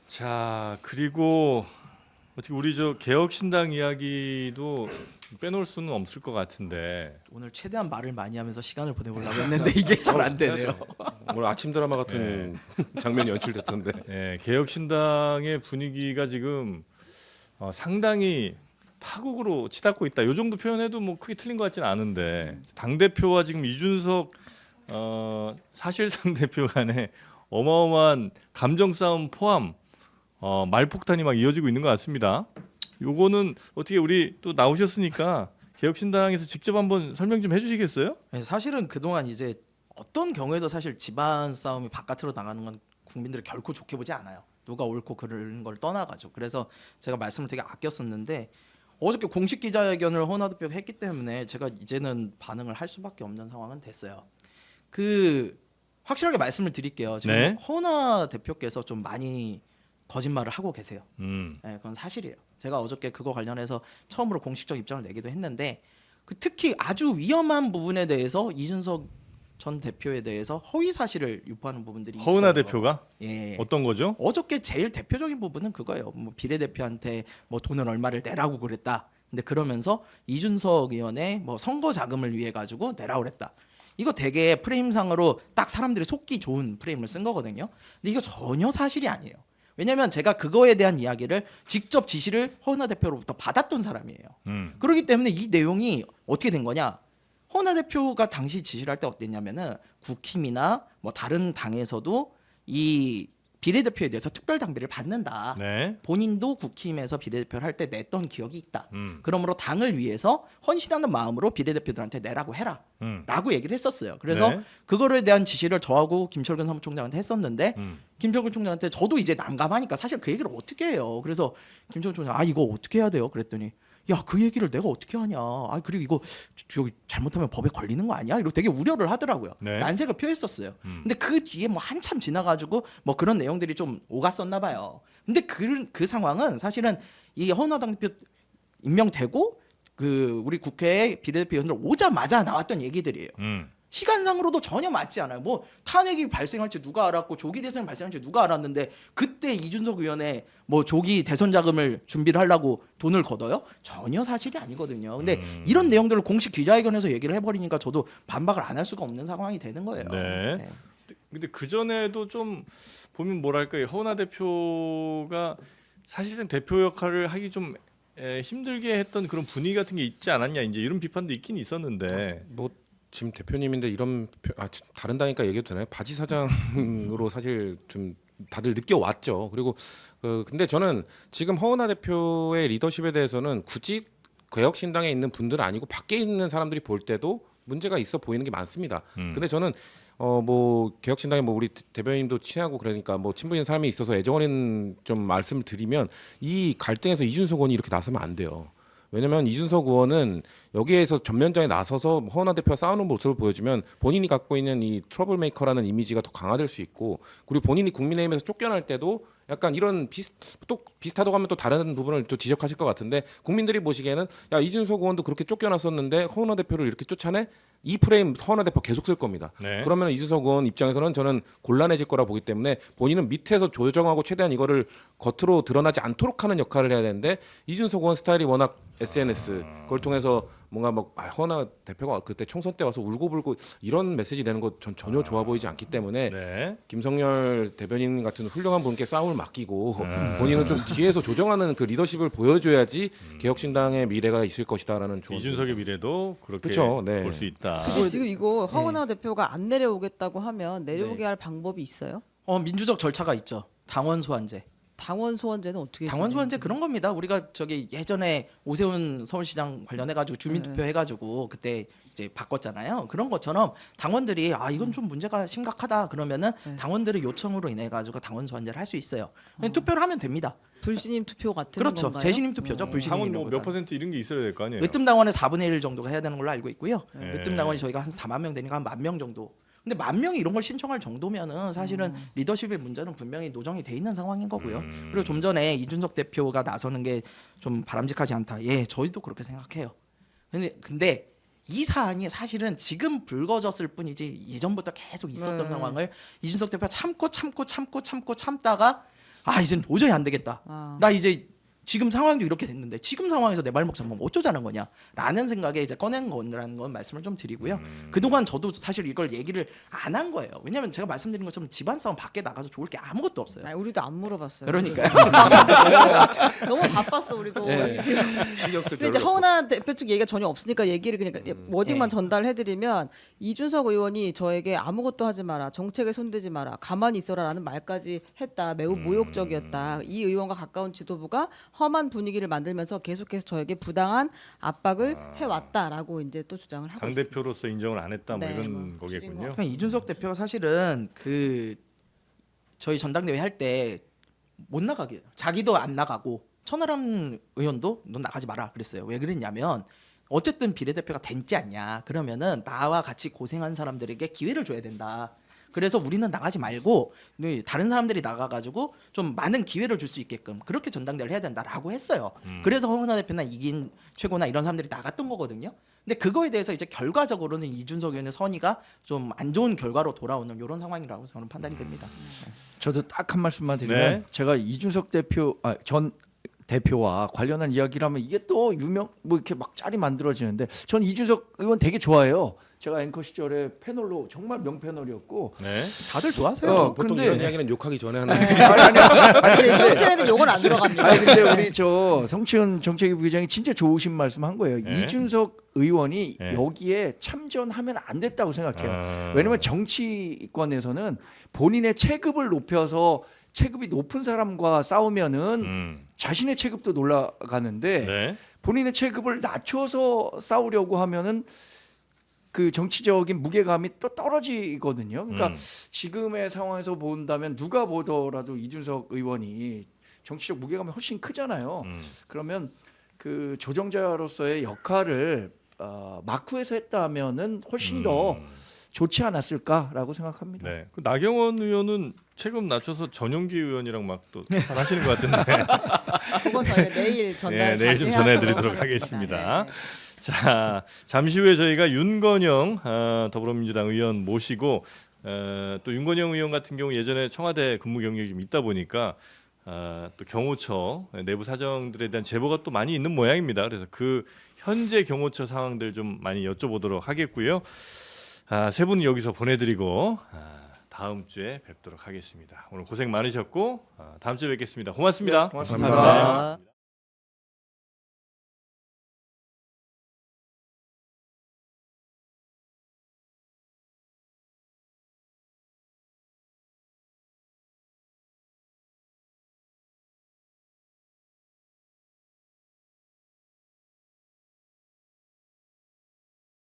자 그리고 어떻게 우리 저 개혁신당 이야기도 빼놓을 수는 없을 것 같은데 오늘 최대한 말을 많이 하면서 시간을 보내보려고 했는데 이게 잘 안 되네요. 오늘 아침 드라마 같은 장면이 연출됐던데. 개혁신당의 분위기가 지금 상당히 파국으로 치닫고 있다. 이 정도 표현해도 뭐 크게 틀린 것 같지는 않은데 당 대표와 지금 이준석 사실상 대표 간에 어마어마한 감정 싸움 포함 말폭탄이 막 이어지고 있는 것 같습니다. 요거는 어떻게 우리 또 나오셨으니까 개혁신당에서 직접 한번 설명 좀 해주시겠어요? 사실은 그동안 이제 어떤 경우에도 사실 집안 싸움이 바깥으로 나가는 건 국민들이 결코 좋게 보지 않아요. 누가 옳고 그른 걸 떠나가죠. 그래서 제가 말씀을 되게 아꼈었는데 어저께 공식 기자회견을 허은하 대표가 했기 때문에 제가 이제는 반응을 할 수밖에 없는 상황은 됐어요. 확실하게 말씀을 드릴게요. 지금 네. 허은하 대표께서 좀 많이 거짓말을 하고 계세요. 음. 네, 그건 사실이에요. 제가 어저께 그거 관련해서 처음으로 공식적 입장을 내기도 했는데 특히 아주 위험한 부분에 대해서 이준석 전 대표에 대해서 허위 사실을 유포하는 부분들이 있어요. 허은하 대표가 예. 어떤 거죠? 어저께 제일 대표적인 부분은 그거예요. 뭐 비례대표한테 뭐 돈을 얼마를 내라고 그랬다. 근데 그러면서 이준석 의원의 뭐 선거 자금을 위해 가지고 내라고 그랬다. 이거 되게 프레임상으로 딱 사람들이 속기 좋은 프레임을 쓴 거거든요. 근데 이거 전혀 사실이 아니에요. 왜냐하면 제가 그거에 대한 이야기를 직접 지시를 허은하 대표로부터 받았던 사람이에요. 그렇기 때문에 이 내용이 어떻게 된 거냐? 허은하 대표가 당시 지시를 할 때 어땠냐면은 국힘이나 뭐 다른 당에서도 이 비례대표에 대해서 특별 당비를 받는다. 네. 본인도 국힘에서 비례대표를 할 때 냈던 기억이 있다. 그러므로 당을 위해서 헌신하는 마음으로 비례대표들한테 내라고 해라. 라고 얘기를 했었어요. 그래서 네. 그거에 대한 지시를 저하고 김철근 사무총장한테 했었는데 김철근 총장한테 저도 이제 난감하니까 사실 그 얘기를 어떻게 해요. 그래서 김철근 총장 이거 어떻게 해야 돼요? 그랬더니 야, 그 얘기를 내가 어떻게 하냐. 그리고 이거 저기 잘못하면 법에 걸리는 거 아니야? 이러고 되게 우려를 하더라고요. 네. 난색을 표했었어요. 근데 그 뒤에 뭐 한참 지나가지고 뭐 그런 내용들이 좀 오갔었나 봐요. 근데 그 상황은 사실은 이 허은하 당대표 임명되고 우리 국회에 비례대표 의원들 오자마자 나왔던 얘기들이에요. 시간상으로도 전혀 맞지 않아요. 뭐 탄핵이 발생할지 누가 알았고 조기 대선이 발생할지 누가 알았는데 그때 이준석 의원의 뭐 조기 대선 자금을 준비를 하려고 돈을 걷어요? 전혀 사실이 아니거든요. 근데 이런 내용들을 공식 기자회견에서 얘기를 해버리니까 저도 반박을 안 할 수가 없는 상황이 되는 거예요. 네. 네. 근데 그 전에도 좀 보면 뭐랄까 허은하 대표가 사실상 대표 역할을 하기 좀 힘들게 했던 그런 분위기 같은 게 있지 않았냐 이제 이런 비판도 있긴 있었는데 뭐 지금 대표님인데 이런 다른 다니까 얘기해도 되나요? 바지 사장으로 사실 좀 다들 느껴왔죠. 그리고 근데 저는 지금 허은하 대표의 리더십에 대해서는 굳이 개혁신당에 있는 분들은 아니고 밖에 있는 사람들이 볼 때도 문제가 있어 보이는 게 많습니다. 근데 저는 뭐 개혁신당에 뭐 우리 대변인도 친하고 그러니까 뭐 친분인 사람이 있어서 애정어린 좀 말씀을 드리면 이 갈등에서 이준석 의원이 이렇게 나서면 안 돼요. 왜냐면 이준석 의원은 여기에서 전면전에 나서서 허은하 대표와 싸우는 모습을 보여주면 본인이 갖고 있는 이 트러블 메이커라는 이미지가 더 강화될 수 있고 그리고 본인이 국민의힘에서 쫓겨날 때도 약간 이런 또 비슷하다고 하면 또 다른 부분을 또 지적하실 것 같은데 국민들이 보시기에는 야 이준석 의원도 그렇게 쫓겨났었는데 허은하 대표를 이렇게 쫓아내? 이 프레임 허은하 대표 계속 쓸 겁니다. 네. 그러면 이준석 의원 입장에서는 저는 곤란해질 거라 보기 때문에 본인은 밑에서 조정하고 최대한 이거를 겉으로 드러나지 않도록 하는 역할을 해야 되는데 이준석 의원 스타일이 워낙 SNS 그걸 통해서 뭔가 막 허은하 대표가 그때 총선 때 와서 울고불고 이런 메시지 내는 거 전 전혀 좋아 보이지 않기 때문에 네. 김성열 대변인 같은 훌륭한 분께 싸움을 맡기고 본인은 좀 뒤에서 조정하는 그 리더십을 보여줘야지 개혁신당의 미래가 있을 것이다라는 조언. 이준석의 미래도 그렇게 그쵸, 네. 볼 수 있다. 근데 지금 이거 허은하 대표가 안 내려오겠다고 하면 내려오게 할 방법이 있어요? 민주적 절차가 있죠. 당원 소환제. 당원 소환제는 어떻게 당원 진행해요? 소환제 그런 겁니다. 우리가 저기 예전에 오세훈 서울시장 관련해 가지고 주민투표 해가지고 그때 이제 바꿨잖아요. 그런 것처럼 당원들이 이건 좀 문제가 심각하다 그러면은 당원들의 요청으로 인해 가지고 당원 소환제를 할 수 있어요. 그냥 투표를 하면 됩니다. 불신임 투표 같은 그렇죠. 건가요? 재신임 투표죠. 불신임. 당원 뭐 몇 퍼센트 이런 게 있어야 될 거 아니에요. 으뜸 당원의 4분의 1 정도가 해야 되는 걸로 알고 있고요. 네. 으뜸 당원이 저희가 한 4만 명 되니까 한 10,000명 정도. 근데 10,000명이 이런 걸 신청할 정도면은 사실은 리더십의 문제는 분명히 노정이 돼 있는 상황인 거고요. 그리고 좀 전에 이준석 대표가 나서는 게 좀 바람직하지 않다. 예, 저희도 그렇게 생각해요. 근데 이 사안이 사실은 지금 불거졌을 뿐이지 이전부터 계속 있었던 상황을 이준석 대표가 참다가 이젠 도저히 안 되겠다. 나 이제 지금 상황도 이렇게 됐는데 지금 상황에서 내 발목 잡으면 어쩌자는 거냐라는 생각에 이제 꺼낸 거라는 건 말씀을 좀 드리고요. 그동안 저도 사실 이걸 얘기를 안 한 거예요. 왜냐하면 제가 말씀드린 것처럼 집안 싸움 밖에 나가서 좋을 게 아무것도 없어요. 아니, 우리도 안 물어봤어요. 그러니까요. 너무 바빴어 우리도. 네. 지금. 신경 쓸 근데 이제 별로 허은하 대표 측 얘기가 전혀 없으니까 얘기를 그냥 워딩만 네. 전달해드리면 이준석 의원이 저에게 아무것도 하지 마라, 정책에 손대지 마라, 가만히 있어라라는 말까지 했다. 매우 모욕적이었다. 이 의원과 가까운 지도부가 험한 분위기를 만들면서 계속해서 저에게 부당한 압박을 해왔다라고 이제 또 주장을 하고 당 있습니다. 대표로서 인정을 안 했다 뭐 네, 이런 뭐 거겠군요. 주진모. 그러니까 이준석 대표가 사실은 그 저희 전당대회 할 때 못 나가게 자기도 안 나가고 천하람 의원도 넌 나가지 마라 그랬어요. 왜 그랬냐면 어쨌든 비례대표가 됐지 않냐. 그러면은 나와 같이 고생한 사람들에게 기회를 줘야 된다. 그래서 우리는 나가지 말고 다른 사람들이 나가가지고 좀 많은 기회를 줄 수 있게끔 그렇게 전당대회를 해야 된다라고 했어요. 그래서 허은하 대표나 이긴 최고나 이런 사람들이 나갔던 거거든요. 근데 그거에 대해서 이제 결과적으로는 이준석 의원의 선의가 좀 안 좋은 결과로 돌아오는 이런 상황이라고 저는 판단이 됩니다. 저도 딱 한 말씀만 드리면 네. 제가 이준석 전 대표와 관련한 이야기를 하면 이게 또 유명 뭐 이렇게 막 짤이 만들어지는데 전 이준석 의원 되게 좋아해요. 제가 앵커 시절에 패널로 정말 명패널이었고 네. 다들 좋아하세요. 보통 근데- 이런 이야기는 욕하기 전에 하는 근데 쇼츠에는 요건 안 들어갑니다. 아니 근데 우리 저 성치훈 정책위 부의장이 진짜 좋으신 말씀한 거예요. 네. 이준석 의원이 네. 여기에 참전하면 안 됐다고 생각해요. 아. 왜냐하면 정치권에서는 본인의 체급을 높여서 체급이 높은 사람과 싸우면은 자신의 체급도 올라가는데 네. 본인의 체급을 낮춰서 싸우려고 하면은 그 정치적인 무게감이 또 떨어지거든요. 그러니까 지금의 상황에서 본다면 누가 보더라도 이준석 의원이 정치적 무게감이 훨씬 크잖아요. 그러면 그 조정자로서의 역할을 마쿠에서 했다면은 훨씬 더 좋지 않았을까라고 생각합니다. 네. 그 나경원 의원은 체급 낮춰서 전용기 의원이랑 막 또 하시는 것 같은데. 그건 저희가 내일 전달 네, 내일 좀 다시 전해드리도록 하도록 하겠습니다. 네, 네. 자, 잠시 후에 저희가 윤건영 더불어민주당 의원 모시고 또 윤건영 의원 같은 경우 예전에 청와대 근무 경력이 좀 있다 보니까 또 경호처 내부 사정들에 대한 제보가 또 많이 있는 모양입니다. 그래서 그 현재 경호처 상황들 좀 많이 여쭤보도록 하겠고요. 세 분은 여기서 보내드리고 다음 주에 뵙도록 하겠습니다. 오늘 고생 많으셨고 다음 주에 뵙겠습니다. 고맙습니다. 고맙습니다. 감사합니다.